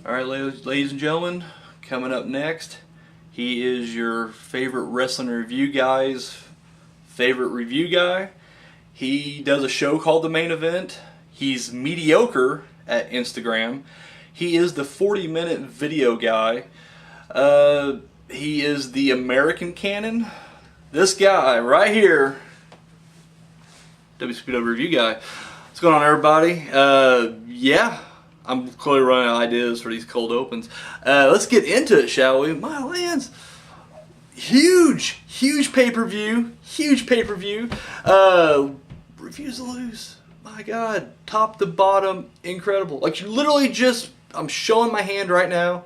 Alright, ladies and gentlemen, coming up next, he is your favorite wrestling review guy's favorite review guy. He does a show called The Main Event. He's mediocre at Instagram. He is the 40-minute video guy. He is the American Canon. This guy right here, WCPW review guy. What's going on, everybody? Yeah. I'm clearly running out of ideas for these cold opens. Let's get into it, shall we? My lands. Huge pay-per-view. Huge pay-per-view. Refuse to lose. My God. Top to bottom. Incredible. Like, you literally just, I'm showing my hand right now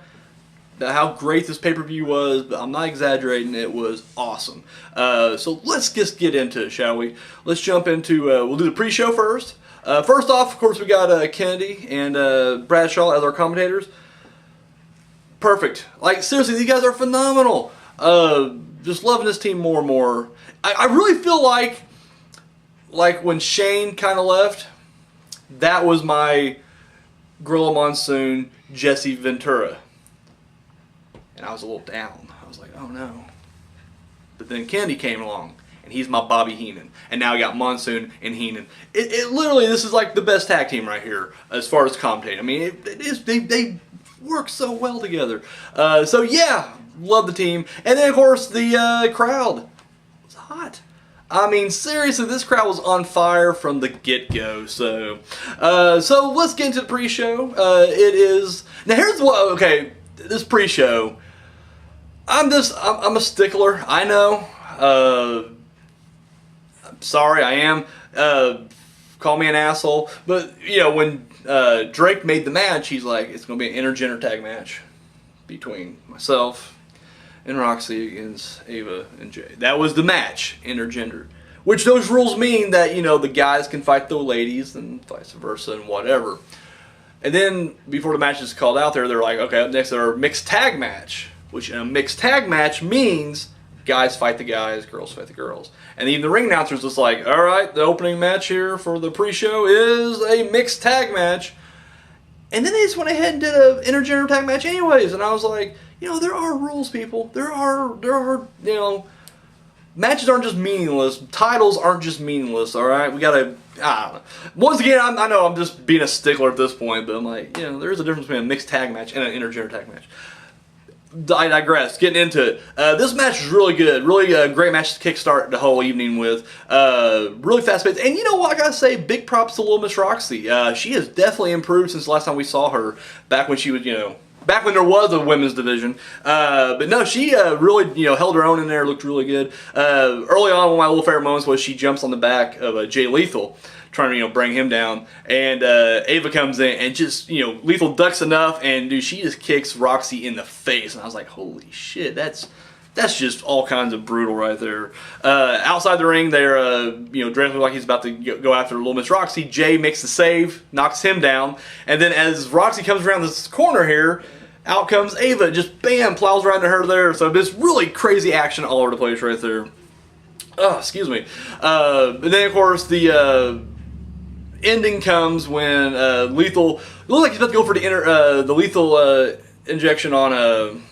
how great this pay-per-view was, but I'm not exaggerating. It was awesome. So let's just get into it, shall we? Let's jump into, we'll do the pre-show first. First off, of course, we got Kennedy and Bradshaw as our commentators. Perfect. Like, seriously, these guys are phenomenal. Just loving this team more and more. I really feel like when Shane kind of left, that was my Gorilla Monsoon, Jesse Ventura. And I was a little down. I was like, oh no. But then Kennedy came along. And he's my Bobby Heenan. And now we got Monsoon and Heenan. It literally, this is like the best tag team right here as far as commentating. I mean, it is, they work so well together. So yeah, love the team. And then of course the crowd was hot. I mean, seriously, this crowd was on fire from the get-go. So let's get into the pre-show. It is, now here's what, okay, this pre-show, I'm a stickler, I know. Sorry, I am. Call me an asshole. But, you know, when Drake made the match, he's like, it's going to be an intergender tag match between myself and Roxy against Ava and Jay. That was the match, intergender. Which those rules mean that, you know, the guys can fight the ladies and vice versa and whatever. And then, before the match is called out there, they're like, okay, up next, our mixed tag match. Which, in a mixed tag match means guys fight the guys, girls fight the girls. And even the ring announcer's just like, all right, the opening match here for the pre-show is a mixed tag match. And then they just went ahead and did an intergender tag match anyways. And I was like, you know, there are rules, people. There are, you know, matches aren't just meaningless. Titles aren't just meaningless, all right? We got to, I don't know. Once again, I know I'm just being a stickler at this point, but I'm like, you know, there is a difference between a mixed tag match and an intergender tag match. I digress. Getting into it. This match was really good. Really great match to kickstart the whole evening with. Really fast paced. And you know what? I gotta say, big props to Little Miss Roxy. She has definitely improved since the last time we saw her. Back when she was, you know, back when there was a women's division. But no, she really, you know, held her own in there. Looked really good. Early on, one of my little favorite moments was she jumps on the back of Jay Lethal, trying to, you know, bring him down, and Ava comes in and just, you know, Lethal ducks enough, and dude, she just kicks Roxy in the face, and I was like, holy shit, that's just all kinds of brutal right there. Outside the ring, they're, you know, Drake looks like he's about to go after Little Miss Roxy. Jay makes the save, knocks him down, and then as Roxy comes around this corner here, out comes Ava, just bam, plows right into her there. So this really crazy action all over the place right there. Oh, excuse me. And then of course the ending comes when Lethal, it looks like he's about to go for the lethal injection on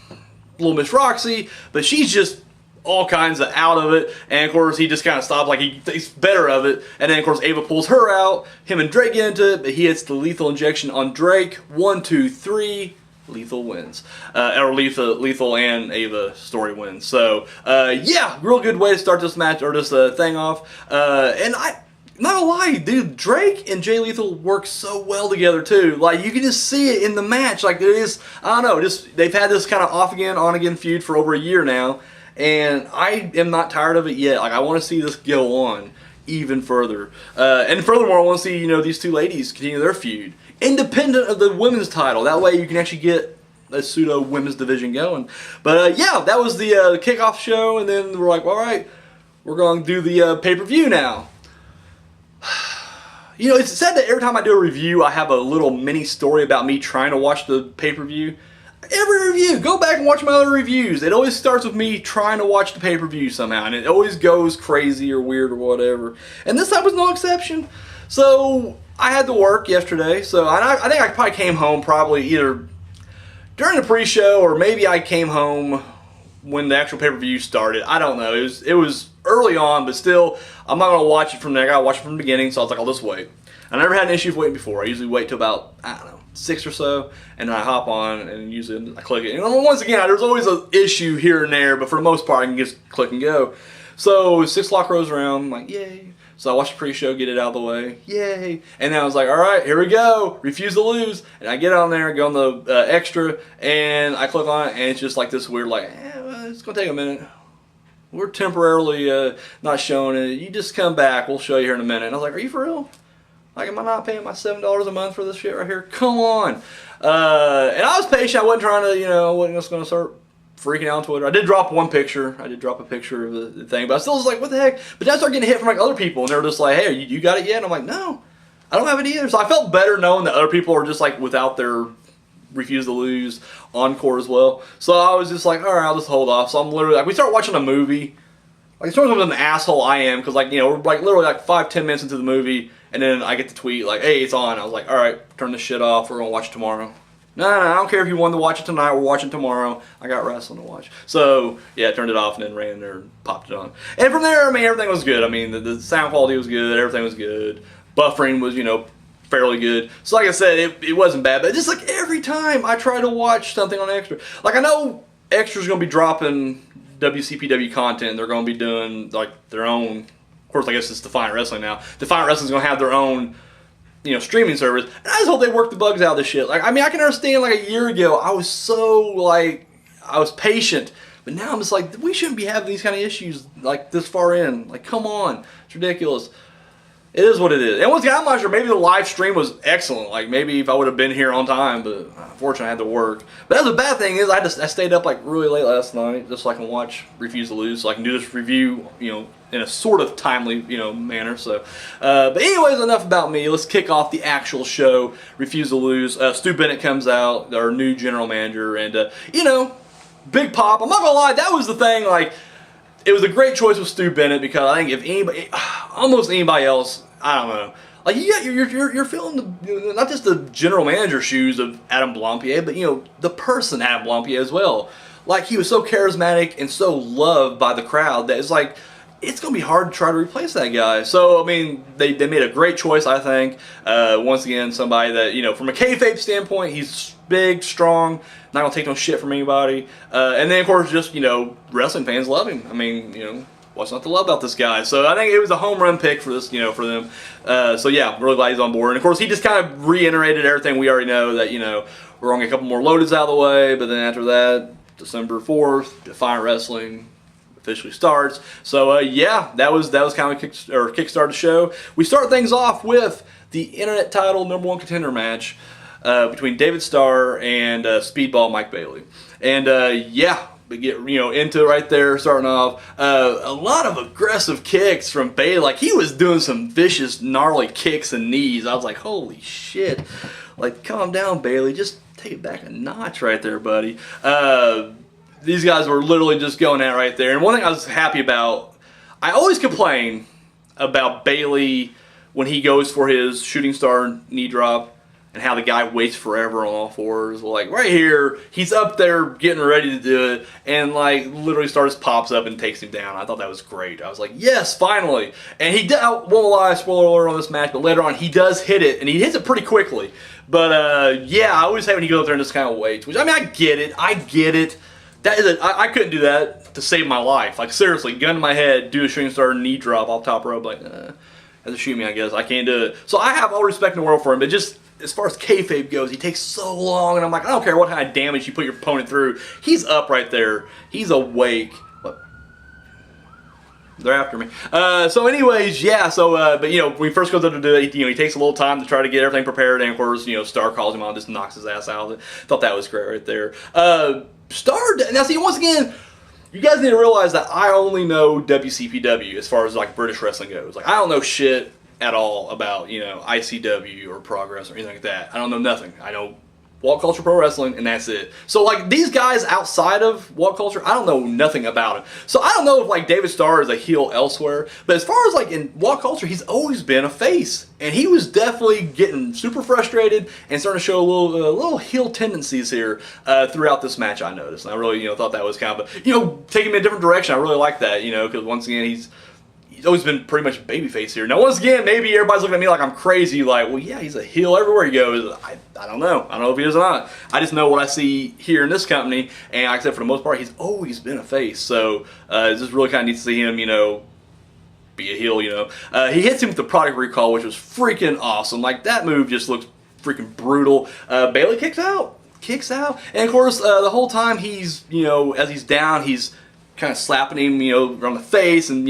Little Miss Roxy, but she's just all kinds of out of it, and of course he just kind of stops, like he thinks better of it, and then of course Ava pulls her out, him and Drake get into it, but he hits the lethal injection on Drake. 1, 2, 3, Lethal wins. Or Lethal and Ava story wins. So yeah, real good way to start this match, or this thing off. And not gonna lie, dude, Drake and Jay Lethal work so well together too. Like, you can just see it in the match. Like, there is, I don't know, just they've had this kind of off again, on again feud for over a year now, and I am not tired of it yet. Like, I want to see this go on even further. And furthermore, I want to see, you know, these two ladies continue their feud, independent of the women's title. That way you can actually get a pseudo women's division going. But yeah, that was the kickoff show, and then we're like, all right, we're going to do the pay-per-view now. You know, it's said that every time I do a review, I have a little mini story about me trying to watch the pay-per-view. Every review, go back and watch my other reviews. It always starts with me trying to watch the pay-per-view somehow, and it always goes crazy or weird or whatever. And this time was no exception. So I had to work yesterday, so I think I probably came home probably either during the pre-show, or maybe I came home when the actual pay-per-view started. I don't know. It was early on, but still, I'm not going to watch it from there. I got to watch it from the beginning, so I was like, I'll just wait. I never had an issue with waiting before. I usually wait till about, I don't know, 6 or so, and then I hop on, and usually I click it. And once again, there's always an issue here and there, but for the most part, I can just click and go. So 6 o'clock rolls around, I'm like, yay. So I watch the pre-show, get it out of the way, yay. And then I was like, all right, here we go, refuse to lose. And I get on there, go on the extra, and I click on it, and it's just like this weird, like, well, it's going to take a minute. We're temporarily not showing it. You just come back, we'll show you here in a minute. And I was like, are you for real? Like, am I not paying my $7 a month for this shit right here? Come on. And I was patient. I wasn't trying to, I wasn't just going to start freaking out on Twitter. I did drop one picture. I did drop a picture of the thing, but I still was like, what the heck? But then I started getting hit from like other people, and they were just like, hey, you got it yet? And I'm like, no, I don't have it either. So I felt better knowing that other people are just like without their refuse to lose encore as well. So I was just like, all right, I'll just hold off. So I'm literally like, we start watching a movie. Like, it's sort of an asshole I am, because like, we're like literally like 5-10 minutes into the movie, and then I get the tweet like, hey, it's on. I was like, all right, turn this shit off. We're gonna watch it tomorrow. No, I don't care if you wanted to watch it tonight. We're watching tomorrow. I got wrestling to watch. So, yeah, I turned it off and then ran there and popped it on. And from there, I mean, everything was good. I mean, the sound quality was good. Everything was good. Buffering was, fairly good. So, like I said, it wasn't bad. But just like every time I try to watch something on Extra, like I know Extra's going to be dropping WCPW content. They're going to be doing like their own. Of course, I guess it's Defiant Wrestling now. Defiant Wrestling's going to have their own streaming service. And I just hope they work the bugs out of this shit. Like, I mean, I can understand, like, a year ago, I was so, like, I was patient. But now I'm just like, we shouldn't be having these kind of issues, like, this far in. Like, come on. It's ridiculous. It is what it is. And once again, I'm not sure, maybe the live stream was excellent. Like, maybe if I would have been here on time, but unfortunately I had to work. But that's the bad thing is I stayed up, like, really late last night just so I can watch Refuse to Lose, so I can do this review, in a sort of timely, manner. So, but anyways, enough about me. Let's kick off the actual show. Refuse to Lose. Stu Bennett comes out, our new general manager, and big pop. I'm not gonna lie, that was the thing. Like, it was a great choice with Stu Bennett, because I think if anybody, almost anybody else, I don't know. Like, you're feeling not just the general manager shoes of Adam Blampied, but the person Adam Blampied as well. Like, he was so charismatic and so loved by the crowd that it's like, it's going to be hard to try to replace that guy. So, I mean, they made a great choice, I think. Once again, somebody that, from a kayfabe standpoint, he's big, strong, not going to take no shit from anybody. And then, of course, just, wrestling fans love him. I mean, what's not to love about this guy? So, I think it was a home run pick for this, for them. So, yeah, I'm really glad he's on board. And, of course, he just kind of reiterated everything we already know, that, we're going to get a couple more loadeds out of the way. But then after that, December 4th, Defiant Wrestling officially starts. So yeah, that was kind of kickstart the show. We start things off with the internet title #1 contender match between David Starr and Speedball Mike Bailey. And yeah, we get into it right there, starting off. A lot of aggressive kicks from Bailey. Like, he was doing some vicious, gnarly kicks and knees. I was like, holy shit! Like, calm down, Bailey. Just take it back a notch right there, buddy. These guys were literally just going at it right there. And one thing I was happy about, I always complain about Bailey when he goes for his shooting star knee drop and how the guy waits forever on all fours. Like, right here, he's up there getting ready to do it, and like literally starts, pops up and takes him down. I thought that was great. I was like, yes, finally. And he did, I won't lie, spoiler alert on this match, but later on he does hit it, and he hits it pretty quickly. But yeah, I always hate when he goes up there and just kind of waits. Which, I mean, I get it. That is I couldn't do that to save my life. Like, seriously, gun to my head, do a shooting star knee drop off top rope. Like, has to shoot me, I guess. I can't do it. So I have all respect in the world for him, but just as far as kayfabe goes, he takes so long, and I'm like, I don't care what kind of damage you put your opponent through. He's up right there. He's awake. What? They're after me. So anyways, yeah, so, but, when he first goes up to do it, he takes a little time to try to get everything prepared, and of course, Star calls him on, just knocks his ass out of it. Thought that was great right there. Star, now see, once again, you guys need to realize that I only know WCPW as far as like British wrestling goes. Like, I don't know shit at all about, ICW or Progress or anything like that. I don't know nothing. I know Walk Culture Pro Wrestling, and that's it. So like these guys outside of Walk Culture, I don't know nothing about it. So I don't know if like David Starr is a heel elsewhere, but as far as like in Walk Culture, he's always been a face, and he was definitely getting super frustrated and starting to show little heel tendencies here throughout this match. I noticed, and I really thought that was kind of taking me a different direction. I really like that, because once again he's always been pretty much babyface here. Now, once again, maybe everybody's looking at me like I'm crazy. Like, well, yeah, he's a heel everywhere he goes. I don't know. I don't know if he is or not. I just know what I see here in this company, and like I said, for the most part, he's always been a face. So, it's just really kind of neat to see him, be a heel. He hits him with the product recall, which was freaking awesome. Like that move just looks freaking brutal. Bailey kicks out, and of course, the whole time he's, as he's down, he's kind of slapping him, around the face, and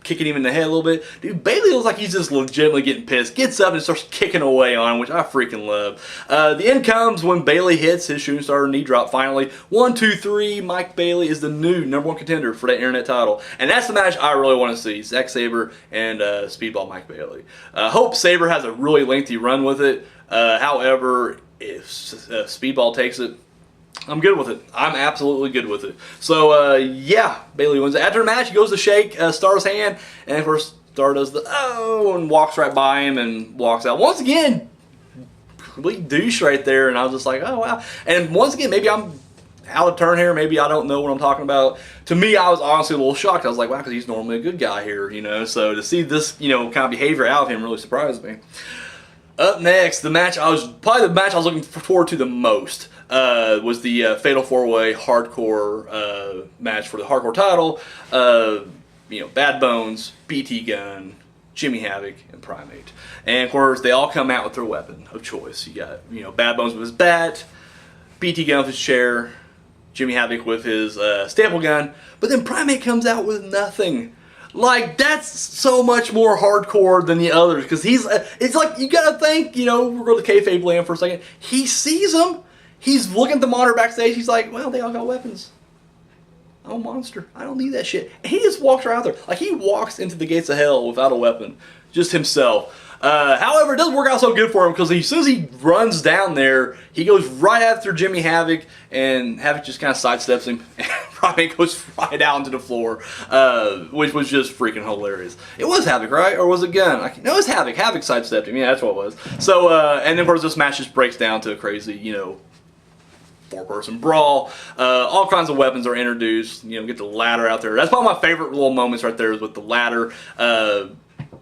kicking him in the head a little bit. Dude, Bailey looks like he's just legitimately getting pissed. Gets up and starts kicking away on him, which I freaking love. The end comes when Bailey hits his shooting star knee drop finally. 1, 2, 3, Mike Bailey is the new #1 contender for that internet title. And that's the match I really want to see. Zack Sabre and Speedball Mike Bailey. Hope Sabre has a really lengthy run with it. However, if Speedball takes it, I'm good with it. I'm absolutely good with it. So, yeah, Bailey wins. After the match, he goes to shake Starr's hand, and of course, Starr does the and walks right by him and walks out. Once again, complete douche right there, and I was just like, oh, wow. And once again, maybe I'm out of turn here. Maybe I don't know what I'm talking about. To me, I was honestly a little shocked. I was like, wow, because he's normally a good guy here, So to see this, kind of behavior out of him really surprised me. Up next, the match I was looking forward to the most was the Fatal 4-Way Hardcore match for the Hardcore title. Bad Bones, BT Gun, Jimmy Havoc, and Primate. And of course, they all come out with their weapon of choice. You got Bad Bones with his bat, BT Gun with his chair, Jimmy Havoc with his staple gun. But then Primate comes out with nothing. Like, that's so much more hardcore than the others, because it's like, you gotta think, we're going to kayfabe land for a second. He sees them, he's looking at the monitor backstage, he's like, well, they all got weapons. I'm a monster, I don't need that shit. And he just walks right out there. Like, he walks into the gates of hell without a weapon, just himself. However, it doesn't work out so good for him, because as soon as he runs down there, he goes right after Jimmy Havoc, and Havoc just kind of sidesteps him, and probably goes right out into the floor, which was just freaking hilarious. It was Havoc, right? Or was it Gunn? No, it was Havoc. Havoc sidestepped him. Yeah, that's what it was. So, and then of course this match just breaks down to a crazy, 4-person brawl. All kinds of weapons are introduced. Get the ladder out there. That's one of my favorite little moments right there is with the ladder.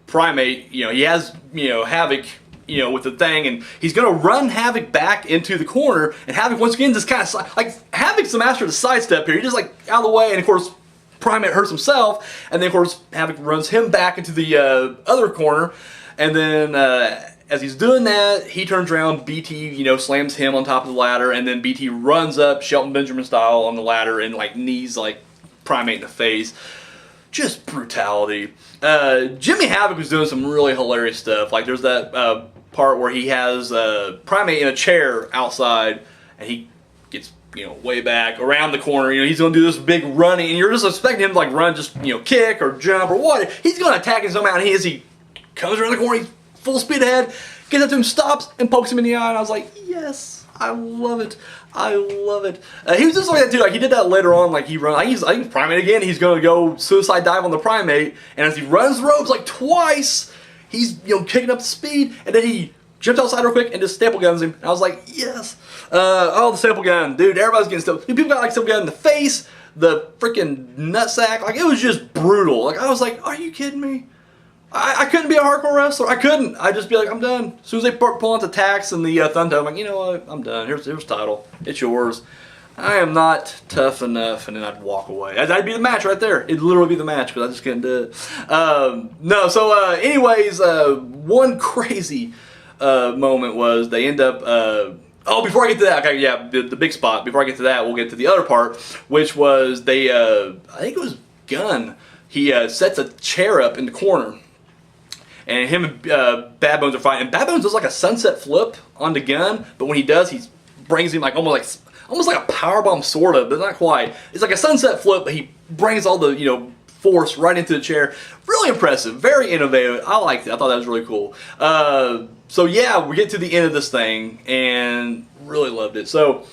Primate, he has, Havoc, with the thing, and he's going to run Havoc back into the corner, and Havoc once again just kind of, like, Havoc's the master of the sidestep here. He just, like, out of the way, and of course, Primate hurts himself, and then, of course, Havoc runs him back into the other corner, and then, as he's doing that, he turns around, BT, slams him on top of the ladder, and then BT runs up, Shelton Benjamin style, on the ladder, and, like, knees, like, Primate in the face. Just brutality. Jimmy Havoc was doing some really hilarious stuff. Like, there's that part where he has Primate in a chair outside, and he gets, way back around the corner. He's going to do this big running, and you're just expecting him to, like, run, just, kick or jump or what. He's going to attack him somehow, and he comes around the corner, he's full speed ahead, gets up to him, stops, and pokes him in the eye, and I was like, yes. I love it. I love it. He was just like that too. Like, he did that later on. Like, he run. I think Primate again. He's going to go suicide dive on the Primate, and as he runs the ropes like twice, he's kicking up the speed, and then he jumps outside real quick and just staple guns him. And I was like, yes. The staple gun, dude. Everybody's getting staple. People got like staple gun in the face, the freaking nutsack. Like, it was just brutal. Like, I was like, are you kidding me? I couldn't be a hardcore wrestler. I couldn't. I'd just be like, I'm done. As soon as they pull into tacks and the thunder, I'm like, you know what? I'm done. Here's title. It's yours. I am not tough enough. And then I'd walk away. That'd be the match right there. It'd literally be the match because I just couldn't do it. No. So, anyways, one crazy moment was they end up. Before I get to that, okay, yeah, the big spot. Before I get to that, we'll get to the other part, which was they. I think it was Gunn. He sets a chair up in the corner. And him and Bad Bones are fighting. And Bad Bones does like a sunset flip on the Gun, but when he does, he brings him like almost like a powerbomb, sort of, but not quite. It's like a sunset flip, but he brings all the force right into the chair. Really impressive, very innovative. I liked it. I thought that was really cool. So yeah, we get to the end of this thing and really loved it. So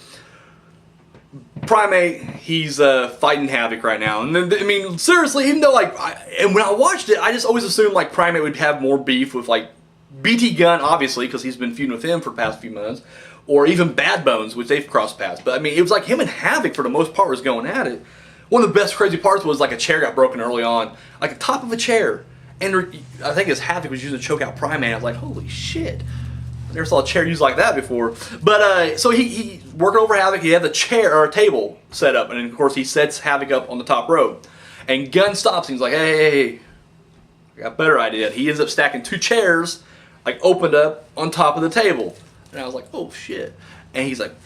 Primate, he's fighting Havoc right now, and then, I mean, seriously, even though and when I watched it, I just always assumed like Primate would have more beef with like BT Gunn, obviously, because he's been feuding with him for the past few months, or even Bad Bones, which they've crossed paths. But I mean, it was like him and Havoc for the most part was going at it. One of the best crazy parts was like a chair got broken early on, like the top of a chair, and I think his Havoc was using to choke out Primate. I was like, holy shit. I never saw a chair used like that before. But so he working over Havoc. He had the chair or a table set up, and of course he sets Havoc up on the top rope. And Gunn stops. And he's like, hey, I got a better idea. He ends up stacking 2 chairs, like opened up on top of the table. And I was like, oh shit. And he's like,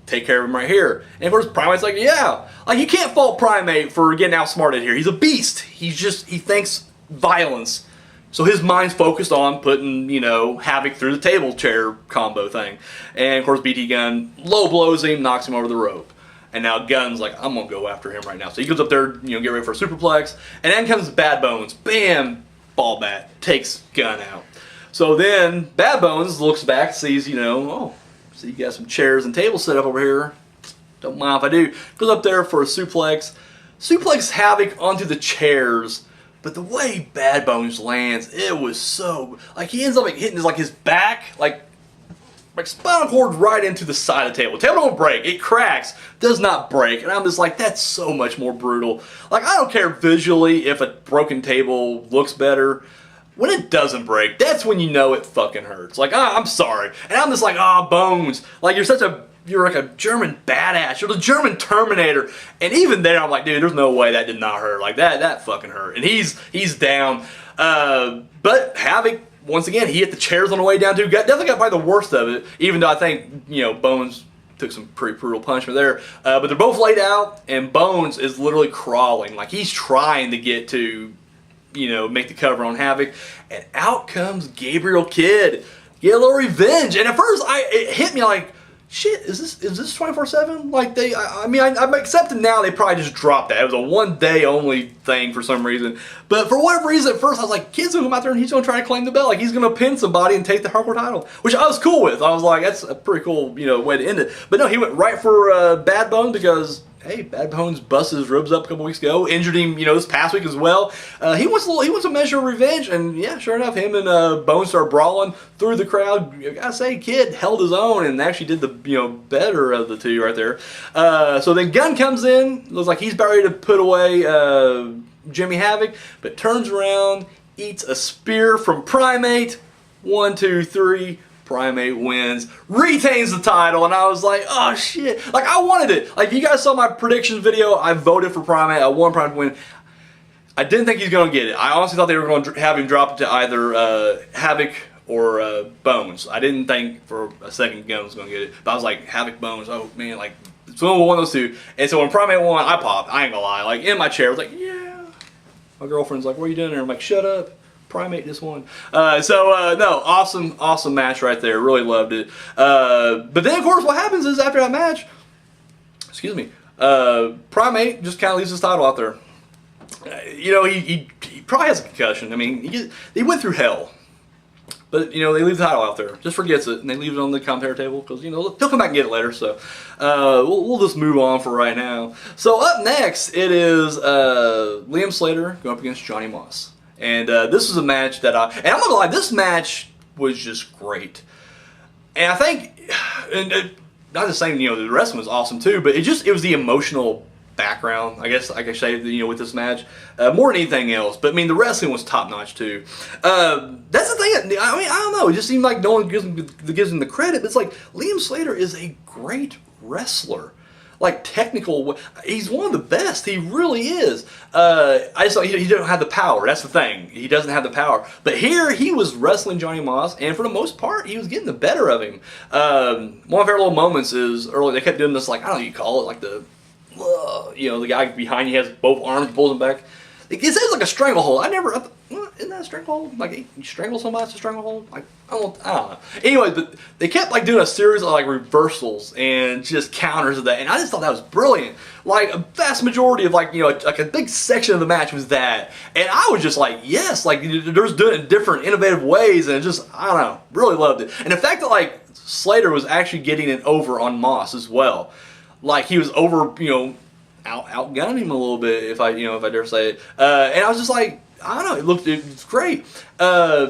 take care of him right here. And of course Primate's like, yeah. Like, you can't fault Primate for getting outsmarted here. He's a beast. He thinks violence. So his mind's focused on putting, you know, Havoc through the table chair combo thing. And of course BT Gunn low blows him, knocks him over the rope. And now Gunn's like, I'm going to go after him right now. So he goes up there, you know, get ready for a superplex. And then comes Bad Bones. Bam! Ball bat. Takes Gunn out. So then Bad Bones looks back, sees, you know, oh, so you got some chairs and tables set up over here. Don't mind if I do. Goes up there for a suplex. Suplex Havoc onto the chairs. But the way Bad Bones lands, it was so, like, he ends up like hitting his back, like spinal cord right into the side of the table. The table don't break, it cracks, does not break. And I'm just like, that's so much more brutal. Like, I don't care visually if a broken table looks better. When it doesn't break, that's when you know it fucking hurts. Like, I'm sorry. And I'm just like, Bones. Like, you're like a German badass. You're the German Terminator. And even there, I'm like, dude, there's no way that did not hurt. Like, that fucking hurt. And he's down. But Havoc, once again, he hit the chairs on the way down too. Definitely got probably the worst of it. Even though I think, you know, Bones took some pretty brutal punishment there. But they're both laid out, and Bones is literally crawling. Like, he's trying to get to, you know, make the cover on Havoc. And out comes Gabriel Kidd. Get a little revenge. And at first, it hit me like, shit, is this 24/7? Like, I'm accepting now they probably just dropped that. It was a 1 day only thing for some reason. But for whatever reason, at first I was like, Kidd's gonna come out there and he's gonna try to claim the belt. Like, he's gonna pin somebody and take the hardcore title, which I was cool with. I was like, that's a pretty cool, you know, way to end it. But no, he went right for Bad Bone because, hey, Bad Bones busted his ribs up a couple weeks ago, injured him, you know, this past week as well. He wants a measure of revenge, and yeah, sure enough, him and Bones started brawling through the crowd. I gotta say, Kidd held his own and actually did the, you know, better of the two right there. So then Gunn comes in, looks like he's about ready to put away Jimmy Havoc, but turns around, eats a spear from Primate. 1, 2, 3. Primate wins, retains the title, and I was like, oh shit. Like, I wanted it. Like, if you guys saw my predictions video, I voted for Primate. I want Primate to win. I didn't think he's going to get it. I honestly thought they were going to have him drop it to either Havoc or Bones. I didn't think for a second Gunn was going to get it. But I was like, Havoc, Bones, oh man, like, someone will win those two. And so when Primate won, I popped. I ain't going to lie. Like, in my chair, I was like, yeah. My girlfriend's like, what are you doing there? I'm like, shut up. Primate just won. No, awesome match right there. Really loved it. But then, of course, what happens is after that match, excuse me, Primate just kind of leaves his title out there. You know, he probably has a concussion. I mean, he went through hell. But, you know, they leave the title out there. Just forgets it, and they leave it on the commentary table because, you know, he'll come back and get it later. So we'll just move on for right now. So up next, it is Liam Slater going up against Johnny Moss. And this was a match that and I'm not gonna lie, this match was just great. And I think, not just saying, you know, the wrestling was awesome too, but it was the emotional background, I guess I could say, you know, with this match, more than anything else. But I mean, the wrestling was top notch too. That's the thing. I mean, I don't know. It just seemed like no one gives him the credit. But it's like Liam Slater is a great wrestler. Like, technical, he's one of the best. He really is. I just thought he don't have the power. That's the thing. He doesn't have the power. But here, he was wrestling Johnny Moss, and for the most part, he was getting the better of him. One of our little moments is early. They kept doing this, like, I don't know what you call it, like the, you know, the guy behind you has both arms, pulls him back. It says like a stranglehold. isn't that a stranglehold? Like, you strangle somebody, it's a stranglehold? Like, I don't know. Anyway, but they kept like doing a series of like reversals and just counters of that, and I just thought that was brilliant. Like, a vast majority of like, like a big section of the match was that, and I was just like, yes, like they're just doing it in different, innovative ways, and just, I don't know, really loved it. And the fact that like Slater was actually getting it over on Moss as well, like he was over, outgunning him a little bit, if I dare say it, and I was just like, I don't know, it's great.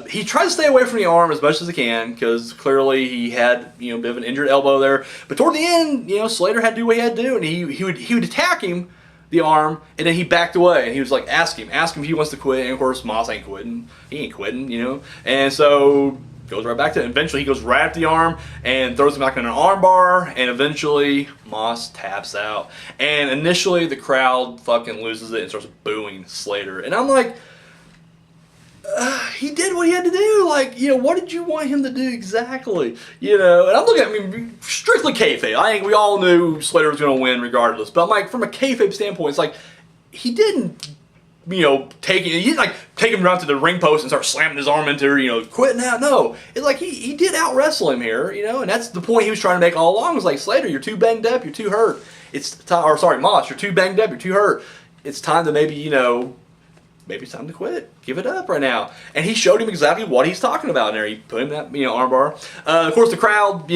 He tried to stay away from the arm as much as he can, because clearly he had, a bit of an injured elbow there. But toward the end, Slater had to do what he had to do, and he would attack him, the arm, and then he backed away, and he was like, ask him if he wants to quit, and of course Moss ain't quitting. He ain't quitting, and so goes right back to it. Eventually he goes right at the arm and throws him back in an arm bar, and eventually Moss taps out. And initially the crowd fucking loses it and starts booing Slater. And I'm like, he did what he had to do. Like, what did you want him to do exactly? And I'm looking at, strictly kayfabe. I think we all knew Slater was going to win regardless. But I'm like, from a kayfabe standpoint, it's like, he didn't, he didn't like take him around to the ring post and start slamming his arm into, quitting out. No, it's like he did out wrestle him here, and that's the point he was trying to make all along. Was like, Slater, you're too banged up, you're too hurt. It's time, or sorry, Moss, you're too banged up, you're too hurt. It's time to maybe, maybe it's time to quit. Give it up right now. And he showed him exactly what he's talking about in there. He put him that, arm bar. Of course, the crowd,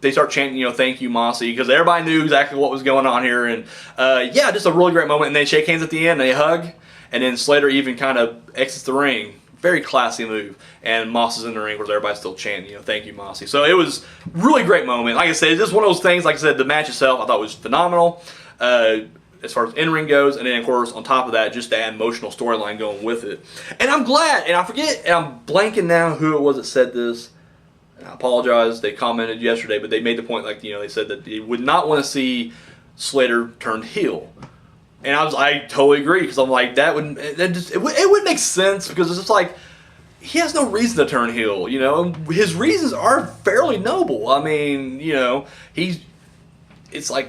they start chanting, thank you, Mossy, because everybody knew exactly what was going on here. And yeah, just a really great moment. And they shake hands at the end, and they hug. And then Slater even kind of exits the ring. Very classy move. And Moss is in the ring where everybody's still chanting, thank you, Mossy. So it was really great moment. Like I said, it's just one of those things, like I said, the match itself I thought was phenomenal. As far as in-ring goes, and then of course on top of that, just that emotional storyline going with it. And I'm glad, and I forget, and I'm blanking now who it was that said this. I apologize, they commented yesterday, but they made the point, like, they said that they would not want to see Slater turned heel. And I totally agree, because I'm like, it would make sense, because it's just like, he has no reason to turn heel, his reasons are fairly noble. I mean, it's like,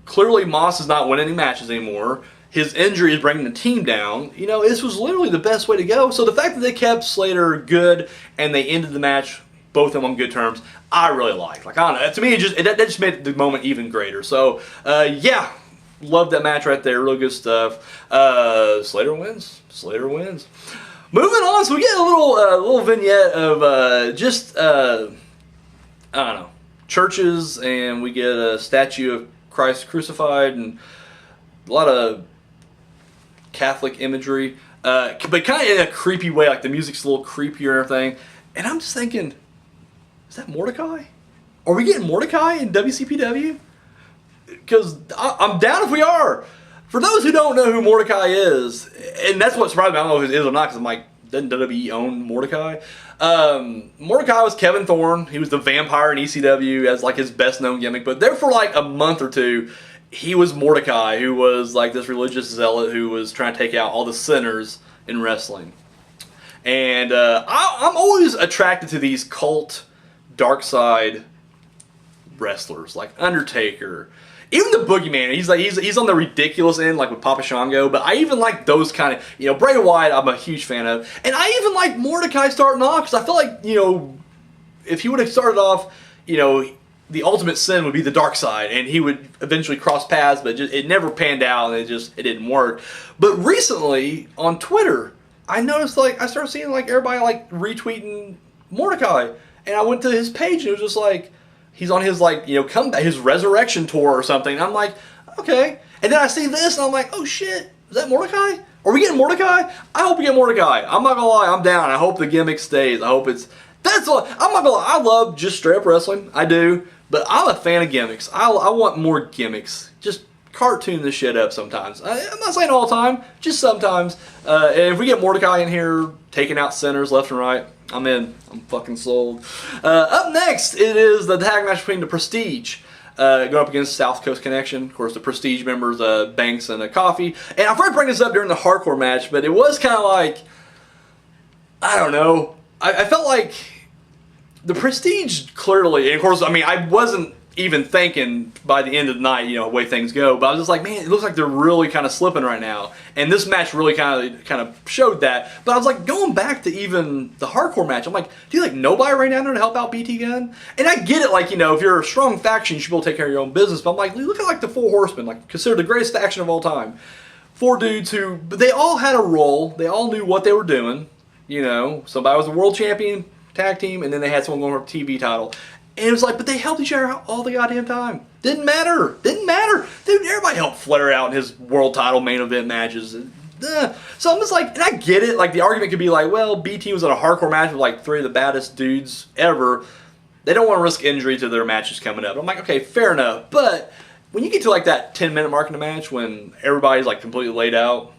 clearly Moss is not winning any matches anymore. His injury is bringing the team down. This was literally the best way to go. So the fact that they kept Slater good and they ended the match, both of them on good terms, I really like. Like, I don't know. To me, that just made the moment even greater. So, yeah, loved that match right there. Real good stuff. Slater wins. Slater wins. Moving on, so we get a little vignette of I don't know, churches, and we get a statue of Christ crucified and a lot of Catholic imagery, but kind of in a creepy way. Like the music's a little creepier and everything. And I'm just thinking, is that Mordecai? Are we getting Mordecai in WCPW? Because I'm down if we are. For those who don't know who Mordecai is, and that's what surprised me, I don't know if it is or not, because I'm like, doesn't WWE own Mordecai? Mordecai was Kevin Thorne. He was the vampire in ECW as like his best known gimmick. But there for like a month or two, he was Mordecai, who was like this religious zealot who was trying to take out all the sinners in wrestling. And I'm always attracted to these cult, dark side wrestlers like Undertaker. Even the Boogeyman, he's on the ridiculous end, like with Papa Shango, but I even like those kind of, Bray Wyatt, I'm a huge fan of. And I even like Mordecai starting off, because I feel like, if he would have started off, the ultimate sin would be the dark side, and he would eventually cross paths, but it never panned out, and it didn't work. But recently, on Twitter, I noticed, I started seeing, everybody, retweeting Mordecai, and I went to his page, and it was just like, he's on his, comeback, his resurrection tour or something. And I'm like, okay. And then I see this, and I'm like, oh shit, is that Mordecai? Are we getting Mordecai? I hope we get Mordecai. I'm not gonna lie, I'm down. I hope the gimmick stays. I hope it's, that's all. I'm not gonna lie, I love just straight up wrestling. I do. But I'm a fan of gimmicks. I want more gimmicks. Just cartoon this shit up sometimes. I'm not saying all the time, just sometimes. And if we get Mordecai in here, taking out sinners left and right, I'm in. I'm fucking sold. Up next, it is the tag match between the Prestige going up against South Coast Connection. Of course, the Prestige members, Banks and Coffee. And I forgot to bring this up during the hardcore match, but it was kind of like, I don't know. I felt like the Prestige clearly, and of course, I mean, I wasn't even thinking by the end of the night, the way things go. But I was just like, man, it looks like they're really kind of slipping right now. And this match really kind of showed that. But I was like, going back to even the hardcore match, I'm like, do you like nobody right now to help out BT Gunn? And I get it, like, if you're a strong faction, you should be able to take care of your own business. But I'm like, look at like the Four Horsemen, like considered the greatest faction of all time. 4 dudes who, they all had a role. They all knew what they were doing. Somebody was a world champion tag team, and then they had someone going for a TV title. And it was like, but they helped each other out all the goddamn time. Didn't matter. Dude, everybody helped Flair out in his world title main event matches. So I'm just like, and I get it. Like, the argument could be like, well, BT was in a hardcore match with like 3 of the baddest dudes ever. They don't want to risk injury to their matches coming up. I'm like, okay, fair enough. But when you get to like that 10-minute mark in the match when everybody's like completely laid out,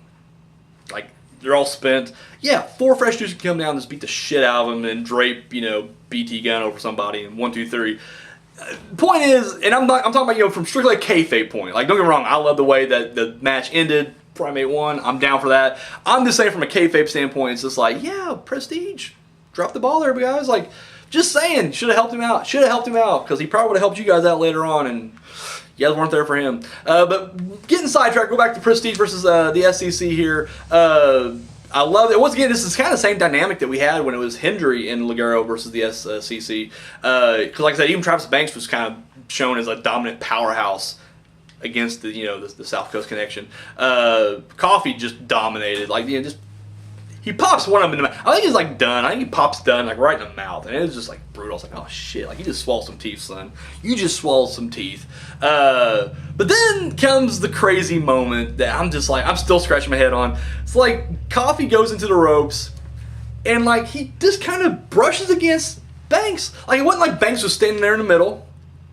like they're all spent. Yeah, 4 fresh dudes can come down and just beat the shit out of them and drape, BT Gunn over somebody in 1, 2, 3. Point is, and I'm talking about, from strictly a kayfabe point. Like, don't get me wrong, I love the way that the match ended. Primate won. I'm down for that. I'm just saying from a kayfabe standpoint, it's just like, yeah, Prestige, drop the ball there, guys. Like, just saying, should have helped him out. Because he probably would have helped you guys out later on, and you guys weren't there for him. But getting sidetracked, go back to Prestige versus the SEC here. I love it. Once again, this is kind of the same dynamic that we had when it was Hendry and Ligero versus the SEC. Because, like I said, even Travis Banks was kind of shown as a dominant powerhouse against the South Coast connection. Coffee just dominated. Like, he pops one of them in the mouth. I think he's like done. I think he pops done like right in the mouth, and it was just like brutal. I was like, oh shit! Like, you just swallowed some teeth, son. You just swallowed some teeth. But then comes the crazy moment that I'm just like, I'm still scratching my head on. It's like Coffee goes into the ropes, and like he just kind of brushes against Banks. Like, it wasn't like Banks was standing there in the middle.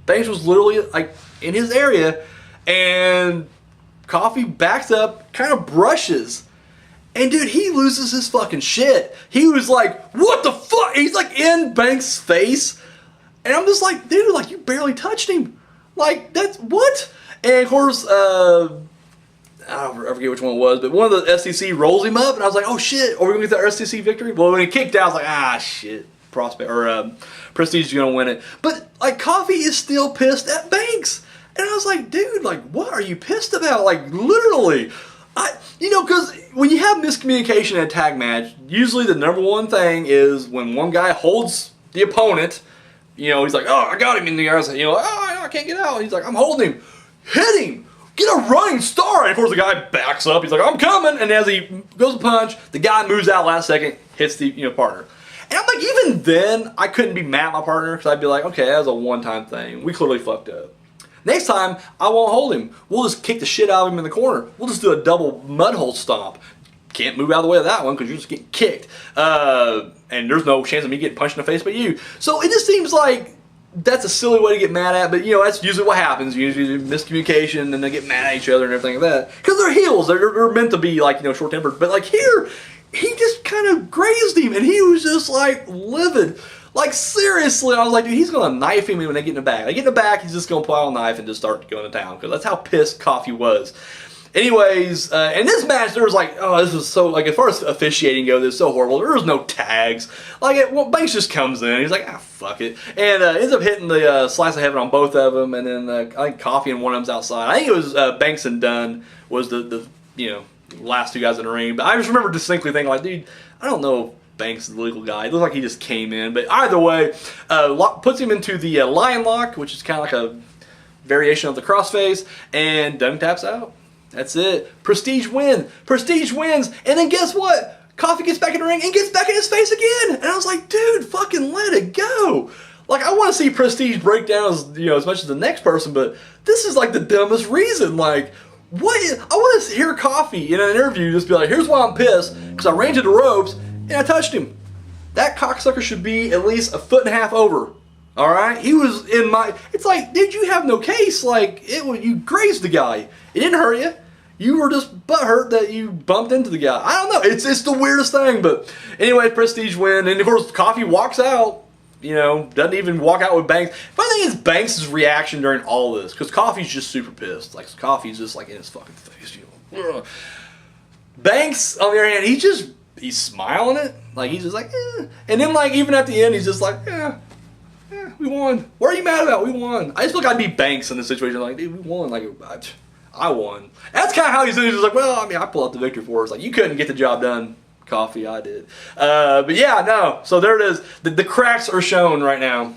Banks was literally like in his area, and Coffee backs up, kind of brushes. And dude, he loses his fucking shit. He was like, what the fuck? He's like in Banks' face. And I'm just like, dude, like, you barely touched him. Like, that's, what? And of course, I forget which one it was, but one of the SEC rolls him up, and I was like, oh shit, are we gonna get the SEC victory? Well, when he kicked out, I was like, ah, shit, Prestige is gonna win it. But like, Coffee is still pissed at Banks. And I was like, dude, like, what are you pissed about? Like, literally. Because when you have miscommunication in a tag match, usually the number one thing is when one guy holds the opponent, he's like, oh, I got him in the air. Oh, I can't get out. And he's like, I'm holding him. Hit him. Get a running star. And of course the guy backs up. He's like, I'm coming. And as he goes to punch, the guy moves out last second, hits the partner. And I'm like, even then, I couldn't be mad at my partner because I'd be like, okay, that was a one-time thing. We clearly fucked up. Next time, I won't hold him. We'll just kick the shit out of him in the corner. We'll just do a double mud hole stomp. Can't move out of the way of that one because you're just getting kicked. And there's no chance of me getting punched in the face by you. So it just seems like that's a silly way to get mad at, but that's usually what happens. Usually miscommunication and they get mad at each other and everything like that. Because they're heels. They're meant to be like, short-tempered. But like here, he just kind of grazed him and he was just like livid. Like, seriously, I was like, dude, he's going to knife him when they get in the back. They get in the back, he's just going to pull out a knife and just start going to town. Because that's how pissed Coffee was. Anyways, in this match, there was like, oh, this was so, like, as far as officiating goes, it's so horrible. There was no tags. Like, Banks just comes in. He's like, fuck it. And ends up hitting the slice of heaven on both of them. And then I think Coffee and one of them's outside. I think it was Banks and Dunn was the last 2 guys in the ring. But I just remember distinctly thinking, like, dude, I don't know if Banks is the legal guy. It looks like he just came in. But either way, puts him into the lion lock, which is kind of like a variation of the crossface. And Dunn taps out. That's it. Prestige win. Prestige wins. And then guess what? Coffee gets back in the ring and gets back in his face again. And I was like, dude, fucking let it go. Like, I want to see Prestige break down as much as the next person, but this is like the dumbest reason. Like, what is, I want to hear Coffee in an interview just be like, here's why I'm pissed, because I ran to the ropes and I touched him. That cocksucker should be at least 1.5 feet over. All right? He was in my, it's like, dude, you have no case. Like, you grazed the guy. It didn't hurt you. You were just butthurt that you bumped into the guy. I don't know. It's the weirdest thing. But anyway, Prestige win. And of course, Coffee walks out. Doesn't even walk out with Banks. Funny thing is Banks' reaction during all this. Because Coffee's just super pissed. Like, Coffee's just like in his fucking face. Banks, on the other hand, he's smiling it. Like, he's just like, eh. And then, like, even at the end, he's just like, yeah. We won. What are you mad about? We won. I just feel like I'd be Banks in this situation. Like, dude, we won. Like, I won. That's kind of how he's just like, well, I mean, I pulled out the victory for us. Like, you couldn't get the job done. Coffee, I did. But yeah, no. So there it is. The cracks are shown right now.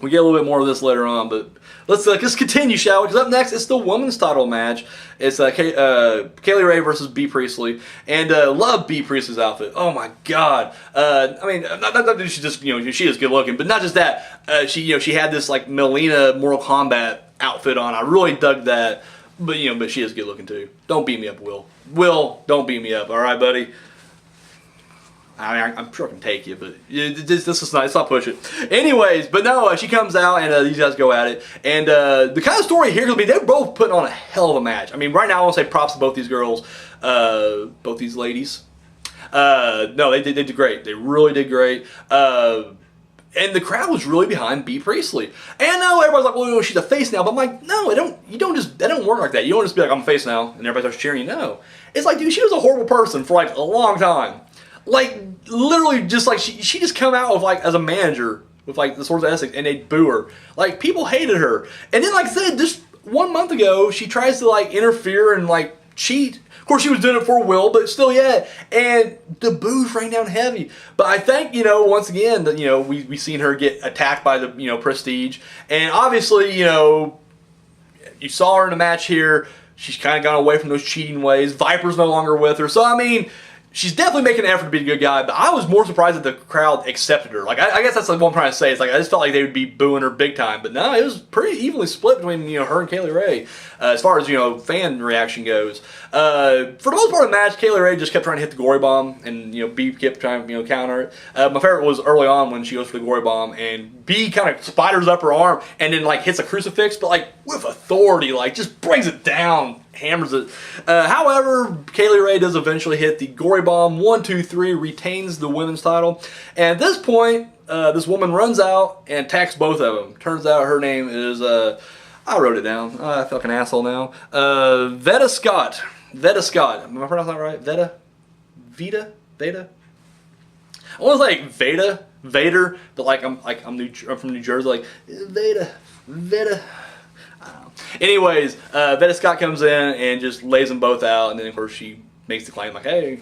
We get a little bit more of this later on, but let's continue, shall we? Because up next, it's the women's title match. It's Kaylee Ray versus Bea Priestley, and love Bea Priestley's outfit. Oh my God! I mean, not that she just she is good looking, but not just that. She had this like Melina Mortal Kombat outfit on. I really dug that, but but she is good looking too. Don't beat me up, Will. Will, don't beat me up. All right, buddy. I mean, I'm sure I can take you, but this is not. Let's not push it. Anyways, but no, she comes out and these guys go at it. And the kind of story here will be they're both putting on a hell of a match. I mean, right now I want to say props to both these girls, both these ladies. No, they did great. They really did great. And the crowd was really behind Bea Priestley. And I know everybody's like, well, she's a face now. But I'm like, no, that don't work like that. You don't just be like, I'm a face now, and everybody starts cheering you. No. It's like, dude, she was a horrible person for like a long time. Like, literally, just like, she just come out with, like, as a manager with, like, the Swords of Essex, and they'd boo her. Like, people hated her. And then, like I said, just 1 month ago, she tries to, like, interfere and, like, cheat. Of course, she was doing it for Will, but still, yeah. And the boos rain down heavy. But I think, once again, that, we seen her get attacked by the, Prestige. And obviously, you saw her in the match here. She's kind of gone away from those cheating ways. Viper's no longer with her. So, I mean, she's definitely making an effort to be a good guy, but I was more surprised that the crowd accepted her. Like, I guess that's like what I'm trying to say. It's like, I just felt like they would be booing her big time. But no, it was pretty evenly split between, her and Kaylee Ray, as far as, fan reaction goes. For the most part of the match, Kaylee Ray just kept trying to hit the gory bomb, and, Bea kept trying to, counter it. My favorite was early on when she goes for the gory bomb, and Bea kind of spiders up her arm, and then, like, hits a crucifix, but, like, with authority, like, just brings it down, hammers it. However, Kaylee Ray does eventually hit the gory bomb, 1, 2, 3, retains the women's title. And at this point, this woman runs out and attacks both of them. Turns out her name is, I wrote it down. I feel like an asshole now. Veda Scott. Veda Scott. Am I pronouncing that right? Veda? Veda? Veda? I want to say like Vader, but like I'm from New Jersey, like Veda. Anyways, Veda Scott comes in and just lays them both out, and then of course she makes the claim like, hey,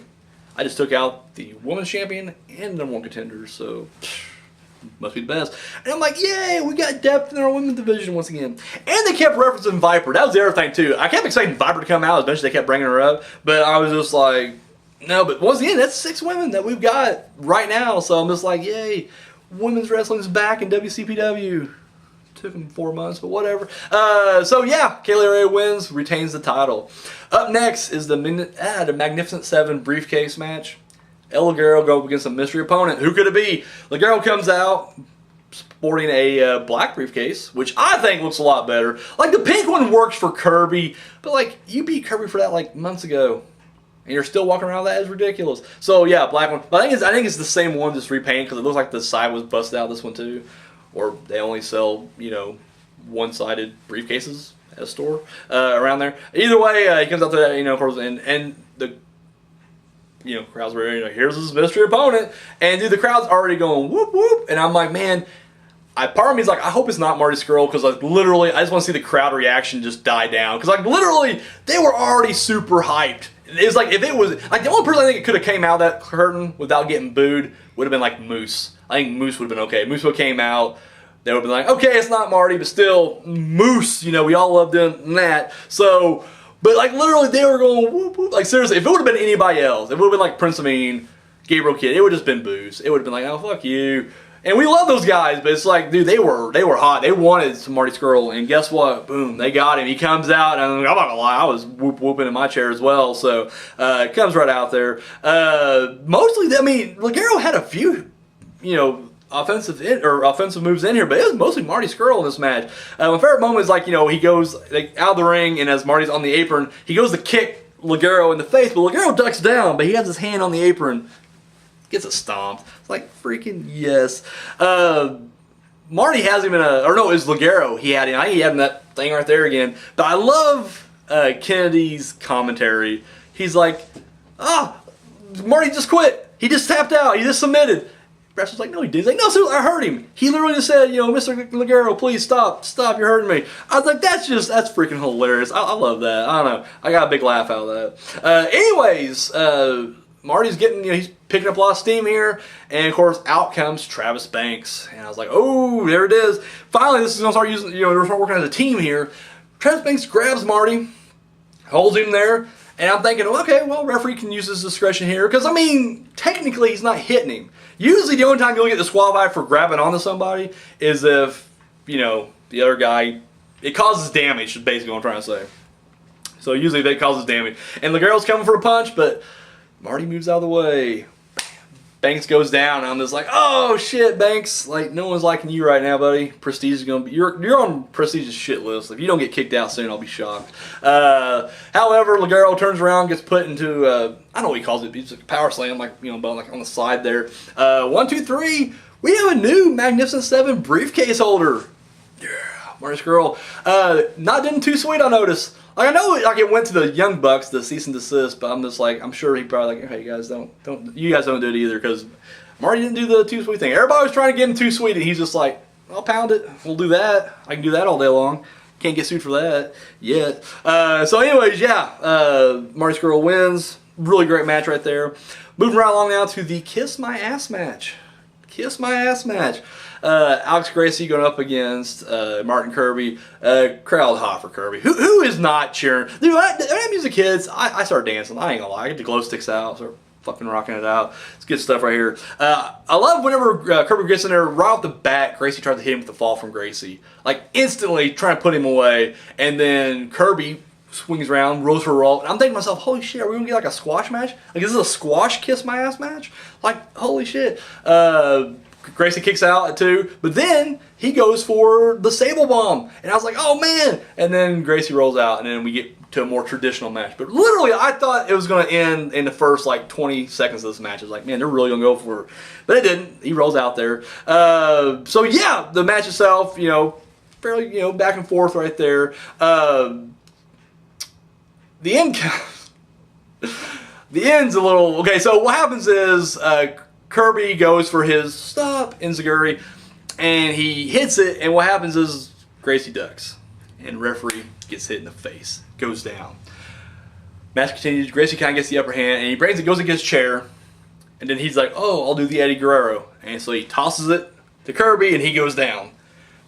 I just took out the women's champion and the #1 contender, so must be the best. And I'm like, yay, we got depth in our women's division once again. And they kept referencing Viper. That was the other thing too. I kept expecting Viper to come out, eventually they kept bringing her up, but I was just like, no, but once again, that's 6 women that we've got right now, so I'm just like, yay, women's wrestling's back in WCPW. Took them 4 months, but whatever. So yeah, Kaylee Ray wins, retains the title. Up next is the Magnificent 7 briefcase match. El Ligero go up against a mystery opponent. Who could it be? Ligero comes out sporting a black briefcase, which I think looks a lot better. Like, the pink one works for Kirby, but like, you beat Kirby for that like months ago, and you're still walking around with that. Is ridiculous. So yeah, black one. But I think it's the same one, just repainted, because it looks like the side was busted out. This one too. Or they only sell, one-sided briefcases at a store around there. Either way, he comes out to that, of course, and the, crowd's ready. Here's this mystery opponent, and dude, the crowd's already going whoop whoop, and I'm like, man, part of me is like, I hope it's not Marty Scurll, because like literally, I just want to see the crowd reaction just die down, because like literally, they were already super hyped. It's like, if it was like, the only person I think it could have came out of that curtain without getting booed would have been like Moose. I think Moose would have been okay. Moose would have came out. They would have been like, okay, it's not Marty, but still, Moose, we all love doing that. So, but like literally they were going whoop whoop. Like seriously, if it would have been anybody else, if it would have been like Prince Amin, Gabriel Kidd, it would have just been boos. It would have been like, oh, fuck you. And we love those guys, but it's like, dude, they were hot. They wanted some Marty Scurll, and guess what? Boom, they got him. He comes out, and I'm not gonna lie, I was whooping in my chair as well. So it comes right out there. Mostly, I mean, Ligero had a few, offensive moves in here, but it was mostly Marty Scurll in this match. My favorite moment is like, he goes out of the ring, and as Marty's on the apron, he goes to kick Ligero in the face, but Ligero ducks down, but he has his hand on the apron, gets a stomp. It's like, freaking yes. Marty has him in it was Ligero. He had him. I think he had him that thing right there again. But I love Kennedy's commentary. He's like, Marty just quit. He just tapped out. He just submitted. wrestler's like, no, he did. He's like, no, seriously, I hurt him. He literally just said, Mr. Ligero, please stop, you're hurting me. I was like, that's freaking hilarious. I love that. I don't know. I got a big laugh out of that. Anyways, Marty's getting, he's picking up a lot of steam here. And, of course, out comes Travis Banks. And I was like, oh, there it is. Finally, this is going to start using, we're start working as a team here. Travis Banks grabs Marty, holds him there. And I'm thinking, okay, well, referee can use his discretion here. Because, I mean, technically he's not hitting him. Usually the only time you'll get disqualified for grabbing onto somebody is if, the other guy, it causes damage, is basically what I'm trying to say. So usually that causes damage. And Ligero's coming for a punch, but Marty moves out of the way. Banks goes down, and I'm just like, oh shit, Banks, like no one's liking you right now, buddy. Prestige is gonna be you're on Prestige's shit list. If you don't get kicked out soon, I'll be shocked. However, Ligero turns around, gets put into I don't know what he calls it. It's like a power slam, like like on the side there. 1, 2, 3. We have a new Magnificent 7 briefcase holder. Yeah, Marty Scurll. Not doing too sweet, I noticed. Like I know, like it went to the Young Bucks, the cease and desist, but I'm just like, I'm sure he probably like, hey you guys you guys don't do it either, because Marty didn't do the too sweet thing. Everybody was trying to get him too sweet, and he's just like, I'll pound it. We'll do that. I can do that all day long. Can't get sued for that yet. So anyways, yeah, Marty Scurll wins. Really great match right there. Moving right along now to the Kiss My Ass match. Kiss My Ass match. Alex Gracie going up against Martin Kirby. Crowd hot for Kirby. Who is not cheering? Dude, when I music kids, I start dancing. I ain't gonna lie. I get the glow sticks out. Start fucking rocking it out. It's good stuff right here. I love whenever Kirby gets in there, right off the bat, Gracie tries to hit him with the fall from Gracie. Like instantly trying to put him away. And then Kirby swings around, rolls for a roll. And I'm thinking to myself, holy shit, are we gonna get like a squash match? Like is this a squash Kiss My Ass match? Like, holy shit. Gracie kicks out at 2, but then he goes for the Sable Bomb. And I was like, oh man! And then Gracie rolls out, and then we get to a more traditional match. But literally, I thought it was going to end in the first like 20 seconds of this match. I was like, man, they're really going to go for it. But it didn't. He rolls out there. So yeah, the match itself, fairly, back and forth right there. The end, the end's a little, okay, so what happens is, Kirby goes for his stop enziguri, and he hits it, and what happens is Gracie ducks, and referee gets hit in the face, goes down. Match continues. Gracie kind of gets the upper hand, and he goes against his chair, and then he's like, oh, I'll do the Eddie Guerrero, and so he tosses it to Kirby, and he goes down.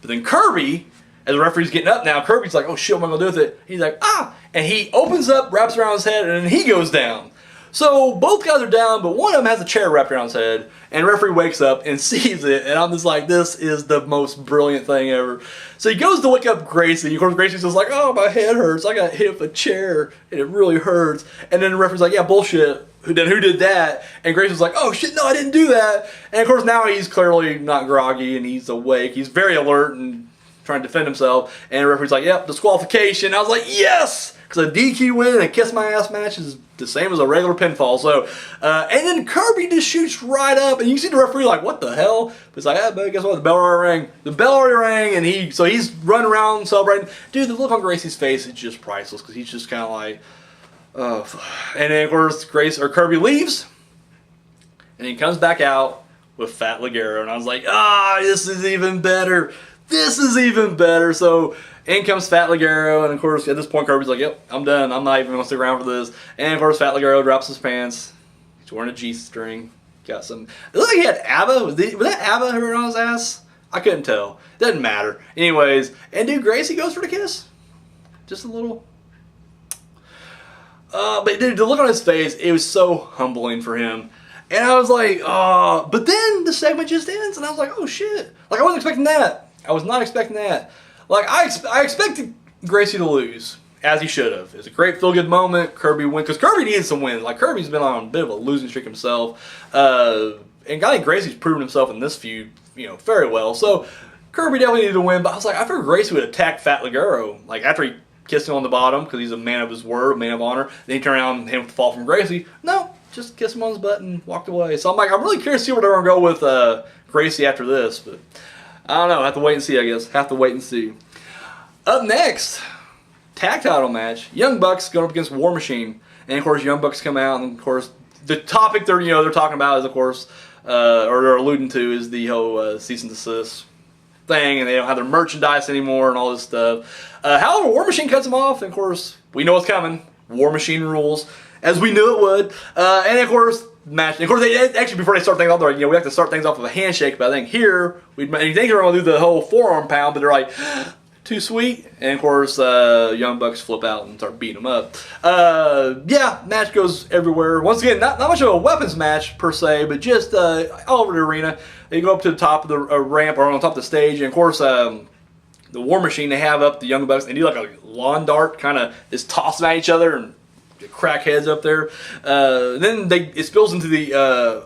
But then Kirby, as the referee's getting up now, Kirby's like, oh shit, what am I gonna do with it? He's like, ah, and he opens up, wraps around his head, and then he goes down. So both guys are down, but one of them has a chair wrapped around his head, and the referee wakes up and sees it, and I'm just like, this is the most brilliant thing ever. So he goes to wake up Gracie. Of course, Gracie's just like, oh, my head hurts. I got hit with a chair, and it really hurts. And then the referee's like, yeah, bullshit. Then who did that? And Gracie's like, oh shit, no, I didn't do that. And of course, now he's clearly not groggy, and he's awake. He's very alert and trying to defend himself. And the referee's like, yep, disqualification. I was like, yes! Because a DQ win and a Kiss My Ass match is the same as a regular pinfall. So, and then Kirby just shoots right up, and you see the referee like, what the hell? But it's like, ah, but guess what? The bell already rang. The bell already rang, and he's running around celebrating. Dude, the look on Gracie's face is just priceless, because he's just kind of like, oh. And then of course Kirby leaves, and he comes back out with Fat Ligero, and I was like, this is even better. This is even better. So in comes Fat Ligero, and of course at this point Kirby's like, yep, I'm done. I'm not even going to stick around for this. And of course Fat Ligero drops his pants. He's wearing a G-string. Got some, it looked like he had ABBA. Was that ABBA who on his ass? I couldn't tell. Doesn't matter. Anyways, and dude, Gracie goes for the kiss. Just a little. But dude, the look on his face, it was so humbling for him. And I was like, but then the segment just ends, and I was like, oh shit. Like I wasn't expecting that. I was not expecting that. Like, I expected Gracie to lose, as he should have. It was a great feel-good moment. Kirby win, because Kirby needed some wins. Like, Kirby's been on a bit of a losing streak himself. And I think Gracie's proven himself in this feud, very well. So, Kirby definitely needed to win, but I was like, I figured Gracie would attack Fat Ligero. Like, after he kissed him on the bottom, because he's a man of his word, a man of honor. Then he turned around and hit him with the fall from Gracie. No, just kissed him on his butt and walked away. So, I'm like, I'm really curious to see where they're going to go with Gracie after this, but I don't know. Have to wait and see, I guess. Have to wait and see. Up next, tag title match. Young Bucks going up against War Machine. And of course, Young Bucks come out, and of course, the topic they're talking about is, of course, or they're alluding to, is the whole cease and desist thing, and they don't have their merchandise anymore and all this stuff. However, War Machine cuts them off, and of course, we know what's coming. War Machine rules, as we knew it would. And of course, match. And of course, actually, before they start things off, they're like, we have to start things off with a handshake. But I think here, you think they're going to do the whole forearm pound, but they're like, too sweet. And of course, Young Bucks flip out and start beating them up. Yeah, match goes everywhere. Once again, not much of a weapons match per se, but just all over the arena. They go up to the top of the ramp, or on top of the stage, and of course, the War Machine, they have up the Young Bucks, and they do like a lawn dart, kind of just toss them at each other and crack heads up there. Then it spills into the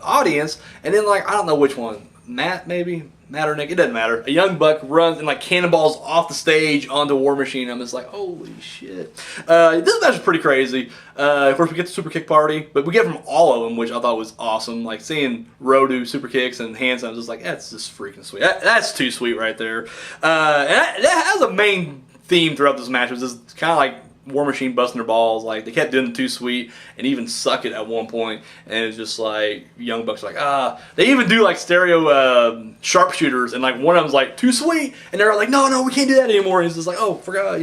audience, and then like, I don't know which one, Matt or Nick, it doesn't matter. A Young Buck runs and like cannonballs off the stage onto War Machine. I'm just like, holy shit. This match is pretty crazy. Of course, we get the super kick party, but we get from all of them, which I thought was awesome. Like seeing Rowe do super kicks and hands, I was just like, that's just freaking sweet. That's too sweet right there. And that has a main theme throughout this match. It was just kind of like War Machine busting their balls. Like they kept doing the too sweet and even suck it at one point, and it's just like Young Bucks are like, they even do like stereo sharpshooters, and like one of them's like too sweet, and they're like, no, we can't do that anymore. And he's just like, oh, forgot,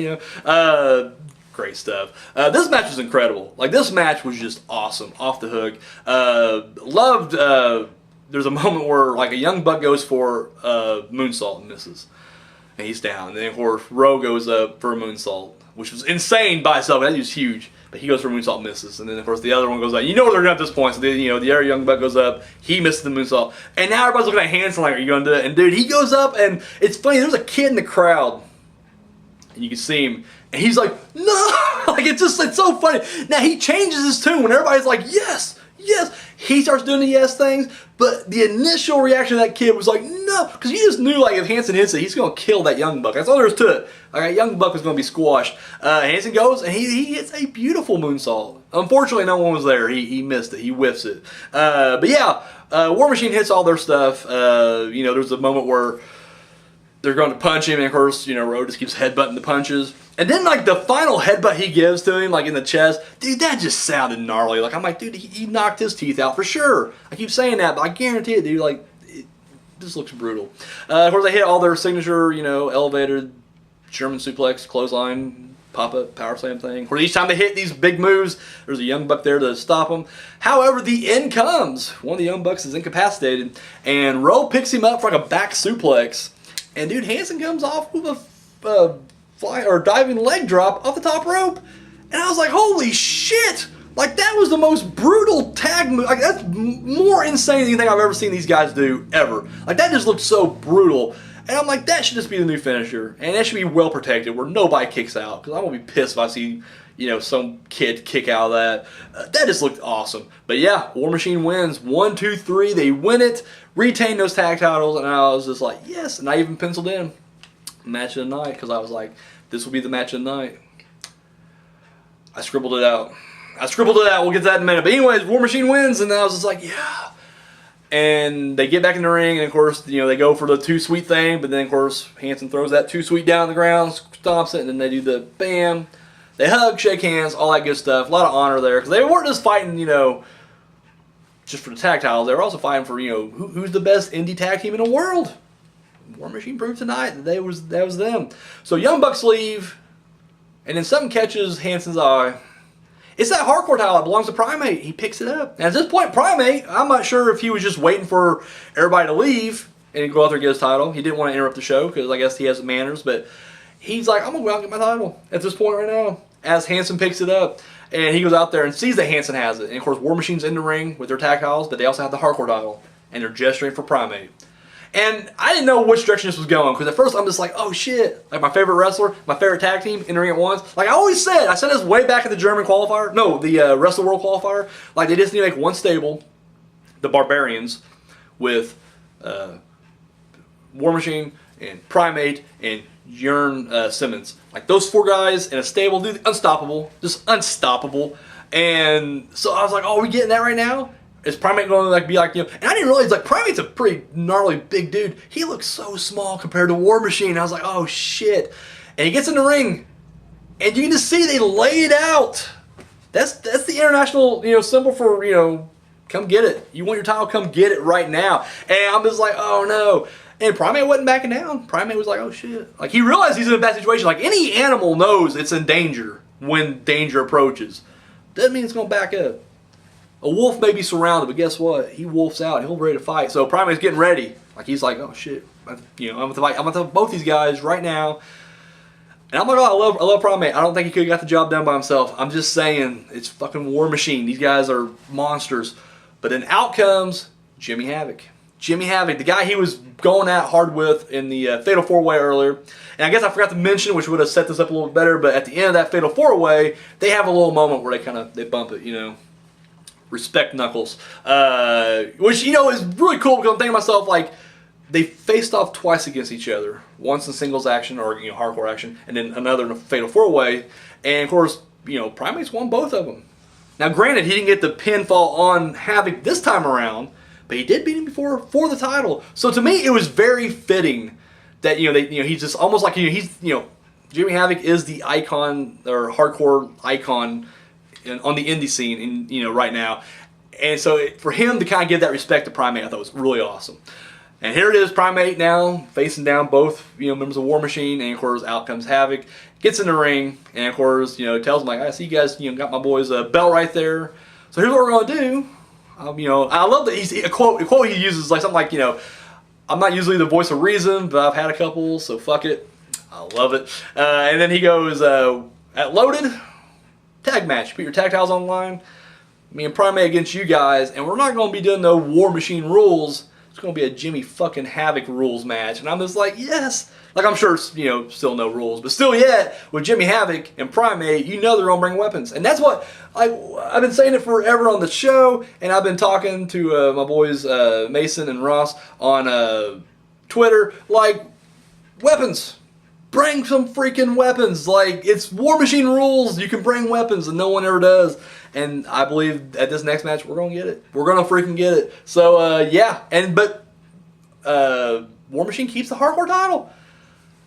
great stuff. This match was incredible. Like this match was just awesome, off the hook. Loved. There's a moment where like a Young Buck goes for moonsault and misses, and he's down. And then of course Rowe goes up for a moonsault, which was insane by itself. That was huge. But he goes for moonsault, misses. And then, of course, the other one goes up. You know what they're doing at this point. So, the other Young Buck goes up. He misses the moonsault. And now everybody's looking at Hanson like, are you going to do it? And, dude, he goes up, and it's funny. There's a kid in the crowd. And you can see him. And he's like, no! Like, it's so funny. Now, he changes his tune when everybody's like, yes! He starts doing the yes things, but the initial reaction of that kid was like, no, because he just knew like if Hanson hits it, he's going to kill that Young Buck. That's all there is to it. Like, that Young Buck was going to be squashed. Hanson goes, and he hits a beautiful moonsault. Unfortunately, no one was there. He missed it. He whiffs it. But yeah, War Machine hits all their stuff. There's a moment where they're going to punch him, and of course, Rowe just keeps headbutting the punches. And then, like, the final headbutt he gives to him, like, in the chest, dude, that just sounded gnarly. Like, I'm like, dude, he knocked his teeth out for sure. I keep saying that, but I guarantee it, dude, like, this looks brutal. Of course, they hit all their signature, elevated German suplex, clothesline, pop-up, power slam thing. Where each time they hit these big moves, there's a Young Buck there to stop them. However, the end comes. One of the Young Bucks is incapacitated, and Rowe picks him up for like a back suplex. And, dude, Hanson comes off with a fly or diving leg drop off the top rope, and I was like, holy shit, like that was the most brutal tag move. Like that's more insane than anything I've ever seen these guys do ever. Like that just looked so brutal, and I'm like, that should just be the new finisher, and that should be well protected where nobody kicks out, because I'm gonna be pissed if I see some kid kick out of that. That just looked awesome. But yeah, War Machine wins 1, 2, 3. They win it, retain those tag titles, and I was just like, yes. And I even penciled in match of the night, because I was like, this will be the match of the night. I scribbled it out. We'll get to that in a minute. But anyways, War Machine wins, and I was just like, yeah. And they get back in the ring, and of course, they go for the too sweet thing, but then of course, Hanson throws that too sweet down on the ground, stomps it, and then they do the bam. They hug, shake hands, all that good stuff. A lot of honor there, because they weren't just fighting, just for the tag titles. They were also fighting for, who's the best indie tag team in the world. War Machine proved tonight that that was them. So Young Bucks leave, and then something catches Hanson's eye. It's that hardcore title that belongs to Primate. He picks it up. And at this point, Primate, I'm not sure if he was just waiting for everybody to leave and go out there and get his title. He didn't want to interrupt the show because I guess he has manners, but he's like, I'm going to go out and get my title at this point right now. As Hanson picks it up, and he goes out there and sees that Hanson has it. And of course, War Machine's in the ring with their tag titles, but they also have the hardcore title, and they're gesturing for Primate. And I didn't know which direction this was going, because at first I'm just like, oh shit, like my favorite wrestler, my favorite tag team in the ring at once. Like I always said, I said this way back in the German qualifier, no, the Wrestle World qualifier, like they just need to make one stable, the Barbarians, with War Machine and Primate and Jörn Simmons. Like those 4 guys in a stable, dude, unstoppable, just unstoppable. And so I was like, oh, are we getting that right now? Is Primate going to be like, and I didn't realize like Primate's a pretty gnarly big dude. He looks so small compared to War Machine. I was like, oh shit. And he gets in the ring, and you can just see they lay it out. That's the international symbol for Come get it. You want your title? Come get it right now. And I'm just like, oh no. And Primate wasn't backing down. Primate was like, oh shit. Like, he realized he's in a bad situation. Like, any animal knows it's in danger when danger approaches. Doesn't mean it's going to back up. A wolf may be surrounded, but guess what? He wolfs out. He'll be ready to fight. So Primate's getting ready. Like, he's like, oh shit. You know, I'm going to fight both these guys right now. And I'm like, oh, I love Primate. I don't think he could have got the job done by himself. I'm just saying, it's fucking War Machine. These guys are monsters. But then out comes Jimmy Havoc. Jimmy Havoc, the guy he was going at hard with in the Fatal 4-Way earlier. And I guess I forgot to mention, which would have set this up a little bit better, but at the end of that Fatal 4-Way, they have a little moment where they bump it, you know. Respect Knuckles. Which, you know, is really cool because I'm thinking to myself, like, they faced off twice against each other. Once in singles action, or, you know, hardcore action, and then another in a Fatal 4-Way. And, of course, you know, Primate's won both of them. Now, granted, he didn't get the pinfall on Havoc this time around, but he did beat him before for the title. So to me, it was very fitting that, you know, he's just almost like, Jimmy Havoc is the icon or hardcore icon on the indie scene, right now. And so for him to kind of give that respect to Primate, I thought was really awesome. And here it is, Primate now facing down both, members of War Machine, and of course out comes Havoc, gets in the ring, and of course, tells him like, I see you guys, got my boy's belt right there. So here's what we're gonna do. I love that a quote he uses like something like, I'm not usually the voice of reason, but I've had a couple, so fuck it. I love it. And then he goes, at Loaded, tag match. Put your tag titles on the line. Me and Primate against you guys, and we're not going to be doing no War Machine rules. It's going to be a Jimmy fucking Havoc rules match. And I'm just like, yes. Like, I'm sure, still no rules. But still yet, with Jimmy Havoc and Primate, they're going to bring weapons. And that's what, I've been saying it forever on the show, and I've been talking to my boys Mason and Ross on Twitter, like, weapons. Bring some freaking weapons. Like, it's War Machine rules. You can bring weapons, and no one ever does. And I believe at this next match, we're going to get it. We're going to freaking get it. So, yeah. But War Machine keeps the hardcore title.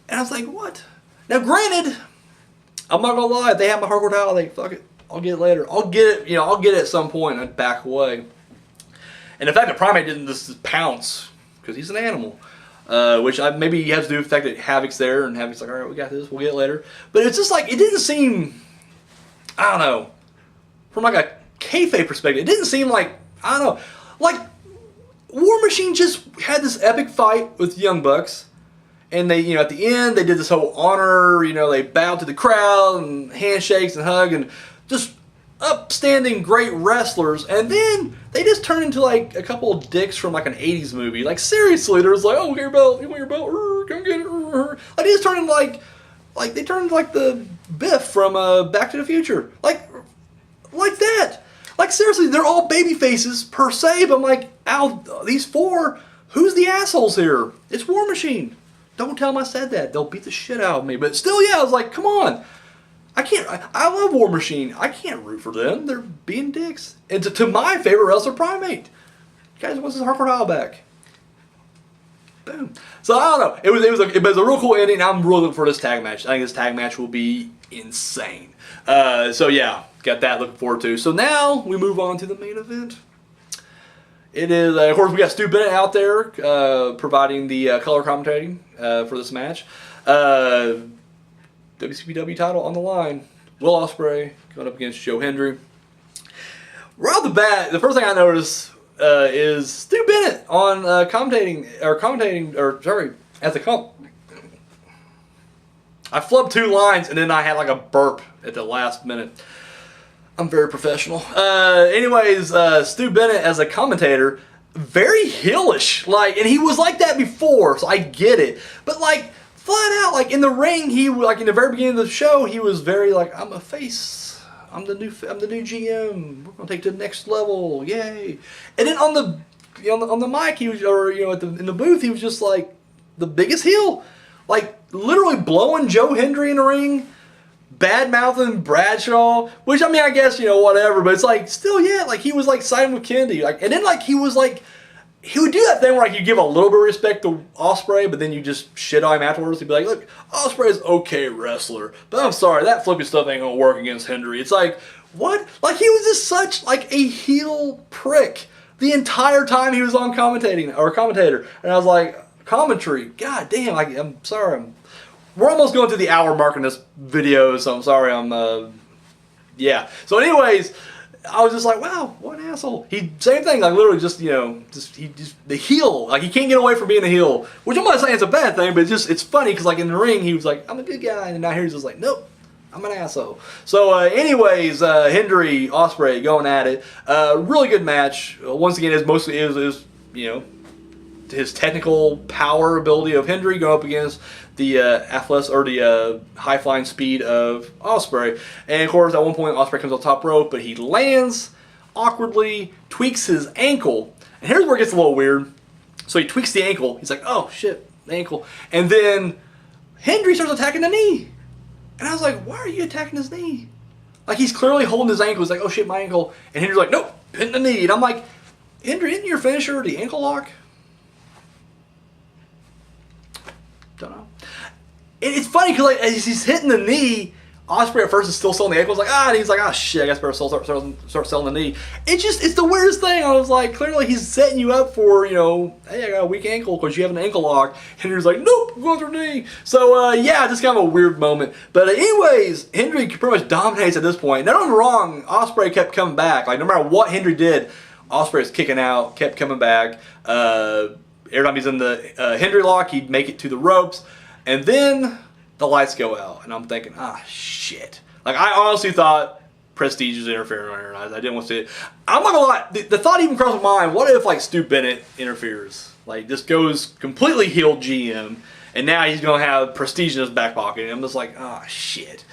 And I was like, what? Now, granted, I'm not going to lie. If they have my hardcore title, they fuck it. I'll get it later. I'll get it, I'll get it at some point and back away. And the fact that Primate didn't just pounce, because he's an animal. Which maybe has to do with the fact that Havoc's there, and Havoc's like, all right, we got this, we'll get it later. But it's just like, it didn't seem, I don't know, from like a kayfabe perspective, it didn't seem like, I don't know, like War Machine just had this epic fight with Young Bucks, and they, at the end, they did this whole honor, they bowed to the crowd, and handshakes and hug, and just upstanding great wrestlers, and then they just turned into like a couple of dicks from like an 80s movie. Like, seriously, there's like, oh, get your belt, you want your belt, come get it. Like, they just turned into like they turned into like the Biff from Back to the Future. Like that. Like, seriously, they're all baby faces per se, but I'm like, out of these four, who's the assholes here? It's War Machine. Don't tell them I said that. They'll beat the shit out of me. But still, yeah, I was like, come on. I love War Machine. I can't root for them. They're being dicks. And to my favorite wrestler, Primate. Guys, what's his hardcore title back? Boom. So I don't know. It was a real cool ending. I'm really looking for this tag match. I think this tag match will be insane. So yeah, got that looking forward to. So now we move on to the main event. It is, of course, we got Stu Bennett out there providing the color commentating for this match. WCPW title on the line. Will Ospreay going up against Joe Hendry. Right off the bat, the first thing I noticed is Stu Bennett on commentating, as a comp. I flubbed 2 lines and then I had like a burp at the last minute. I'm very professional. Anyways, Stu Bennett as a commentator, very heelish. Like, and he was like that before, so I get it. But like, flat out, like in the ring, he like in the very beginning of the show, he was very like, I'm a face, I'm the new GM. We're gonna take it to the next level, yay! And then on the mic, he was, or in the booth, he was just like the biggest heel, like literally blowing Joe Hendry in the ring, bad mouthing Bradshaw. Which, I mean, I guess whatever, but it's like still, yeah, like he was like siding with Kennedy, like, and then like he was like he would do that thing where like you give a little bit of respect to Ospreay, but then you just shit on him afterwards. He'd be like, look, Ospreay's okay wrestler, but I'm sorry, that flippy stuff ain't gonna work against Hendry. It's like, what? Like, he was just such like a heel prick the entire time he was on commentator. And I was like, commentary, god damn, like, I'm sorry, we're almost going to the hour mark in this video, so I'm sorry, yeah. So anyways, I was just like, wow, what an asshole. Same thing, like literally just, the heel, like he can't get away from being a heel, which I'm not saying it's a bad thing, but it's funny because like in the ring he was like, I'm a good guy, and now here he's just like, nope, I'm an asshole. So anyways, Hendry, Ospreay going at it. Really good match. Once again, is his technical power ability of Hendry going up against the the high flying speed of Ospreay. And of course, at one point, Ospreay comes on top rope, but he lands awkwardly, tweaks his ankle. And here's where it gets a little weird. So he tweaks the ankle. He's like, oh shit, the ankle. And then Hendry starts attacking the knee. And I was like, why are you attacking his knee? Like, he's clearly holding his ankle. He's like, oh shit, my ankle. And Hendry's like, nope, pin the knee. And I'm like, Hendry, isn't your finisher the ankle lock? Don't know. It's funny because like as he's hitting the knee, Ospreay at first is still selling the ankle. He's like, and he's like, oh shit, I guess better start selling the knee. It's the weirdest thing. I was like, clearly he's setting you up for, hey, I got a weak ankle because you have an ankle lock. And he was like, nope, I'm going through knee. So yeah, just kind of a weird moment. But anyways, Hendry pretty much dominates at this point. Not only wrong, Ospreay kept coming back. Like no matter what Hendry did, Ospreay was kicking out, kept coming back. Every time he's in the Hendry lock, he'd make it to the ropes. And then the lights go out. And I'm thinking, shit. Like, I honestly thought Prestige was interfering on her. I didn't want to see it. I'm not going to lie. The thought even crossed my mind, what if, like, Stu Bennett interferes? Like, just goes completely heel GM. And now he's going to have Prestige in his back pocket. And I'm just like, shit.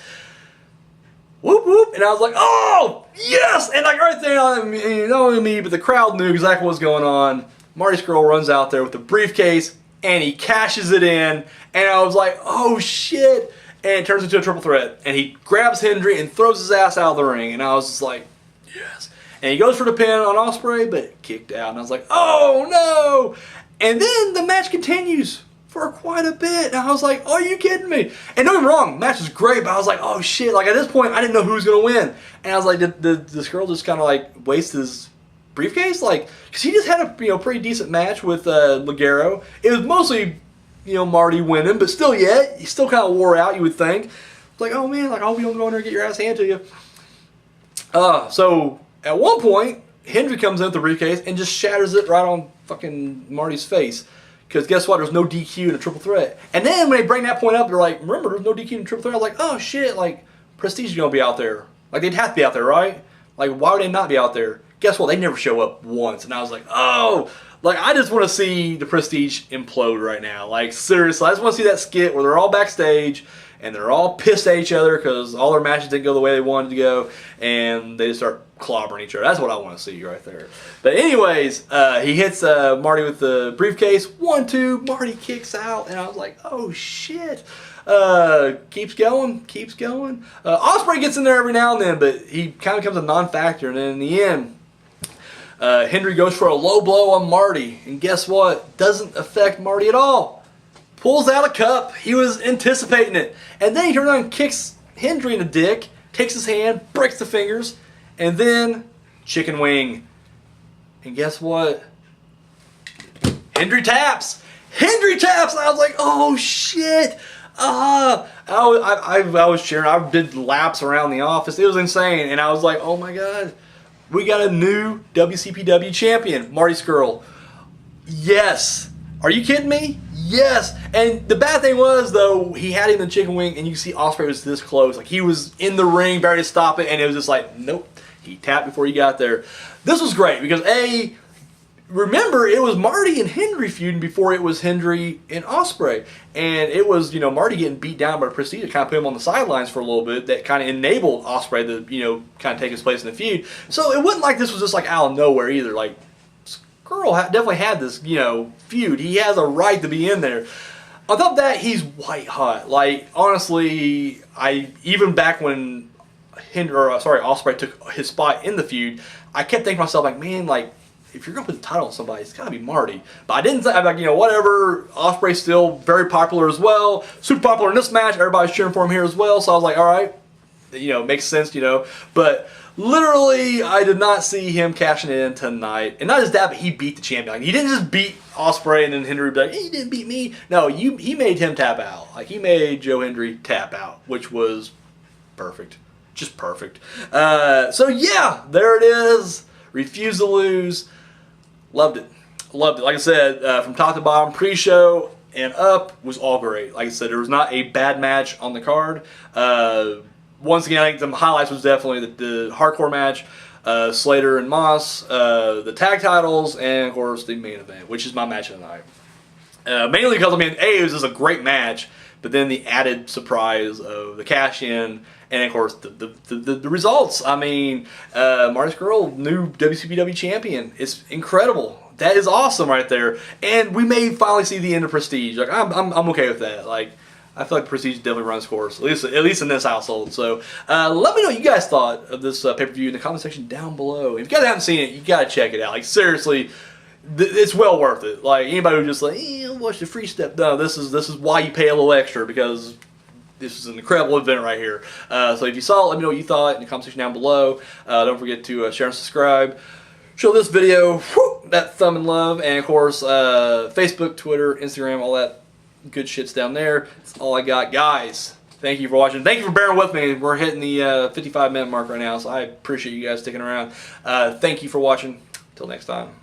Whoop, whoop. And I was like, oh, yes. And, like, right there, not only me, but the crowd knew exactly what was going on. Marty Scurll runs out there with the briefcase, and he cashes it in, and I was like, oh shit, and it turns into a triple threat, and he grabs Hendry and throws his ass out of the ring, and I was just like, yes. And he goes for the pin on Ospreay, but it kicked out, and I was like, oh no. And then the match continues for quite a bit, and I was like, are you kidding me? And don't get me wrong, the match was great, but I was like, oh shit, like at this point, I didn't know who was going to win, and I was like, did this girl just kind of like waste his briefcase? Like, because he just had a pretty decent match with Ligero. It was mostly Marty winning, but still yet he still kind of wore out, you would think. It's like, oh man, like I hope you don't go in there and get your ass handed to you. So at one point Hendry comes in with the briefcase and just shatters it right on fucking Marty's face. Because guess what? There's no DQ in a triple threat. And then when they bring that point up, they're like, remember, there's no DQ in a triple threat. I was like, oh shit, like Prestige is gonna be out there. Like they'd have to be out there, right? Like why would they not be out there? Guess what? They never show up once. And I was like, oh, like I just want to see the Prestige implode right now. Like seriously, I just want to see that skit where they're all backstage and they're all pissed at each other because all their matches didn't go the way they wanted to go, and they just start clobbering each other. That's what I want to see right there. But anyways, he hits Marty with the briefcase. 1, 2, Marty kicks out, and I was like, oh shit. Keeps going. Ospreay gets in there every now and then, but he kind of becomes a non-factor, and then in the end, Hendry goes for a low blow on Marty, and guess what? Doesn't affect Marty at all. Pulls out a cup. He was anticipating it. And then he turns around and kicks Hendry in the dick, takes his hand, breaks the fingers, and then chicken wing. And guess what? Hendry taps. And I was like, oh shit. I was cheering. I did laps around the office. It was insane. And I was like, oh my god. We got a new WCPW champion, Marty Scurll. Yes. Are you kidding me? Yes. And the bad thing was, though, he had him in the chicken wing, and you see Ospreay was this close. Like, he was in the ring, ready to stop it, and it was just like, nope. He tapped before he got there. This was great because, remember, it was Marty and Hendry feuding before it was Hendry and Ospreay. And it was, Marty getting beat down by Prestige to kind of put him on the sidelines for a little bit. That kind of enabled Ospreay to, kind of take his place in the feud. So it wasn't like this was just like out of nowhere either. Like, Scurll definitely had this, feud. He has a right to be in there. On top of that, he's white hot. Like, honestly, even back when Ospreay took his spot in the feud, I kept thinking to myself, like, man, like, if you're gonna put the title on somebody, it's gotta be Marty. But I didn't think, I'm like, you know, whatever. Ospreay's still very popular as well, super popular in this match. Everybody's cheering for him here as well. So I was like, all right, you know, makes sense, you know. But literally, I did not see him cashing it in tonight. And not just that, but he beat the champion. Like, he didn't just beat Ospreay and then Henry would be like, hey, you didn't beat me. No, he made him tap out. Like, he made Joe Hendry tap out, which was perfect. Just perfect. So yeah, there it is. Refuse to lose. Loved it. Loved it. Like I said, from top to bottom, pre-show and up was all great. Like I said, there was not a bad match on the card. Once again, I think the highlights was definitely the hardcore match, Slater and Moss, the tag titles, and of course the main event, which is my match of the night. Mainly because, I mean, A, it was just a great match, but then the added surprise of the cash-in, and of course the results. I mean, Marty Scurll, new WCPW champion. It's incredible. That is awesome right there. And we may finally see the end of Prestige. Like, I'm okay with that. Like, I feel like Prestige definitely runs course, at least in this household. So let me know what you guys thought of this pay-per-view in the comment section down below. If you guys haven't seen it, you gotta check it out. Like, seriously, it's well worth it. Like, anybody who just like, watch the free step. No, this is why you pay a little extra, because this is an incredible event right here. So if you saw it, let me know what you thought in the comment section down below. Don't forget to share and subscribe. Show this video that thumb and love, and of course Facebook, Twitter, Instagram, all that good shit's down there. That's all I got, guys. Thank you for watching. Thank you for bearing with me. We're hitting the 55-minute mark right now, so I appreciate you guys sticking around. Thank you for watching. Till next time.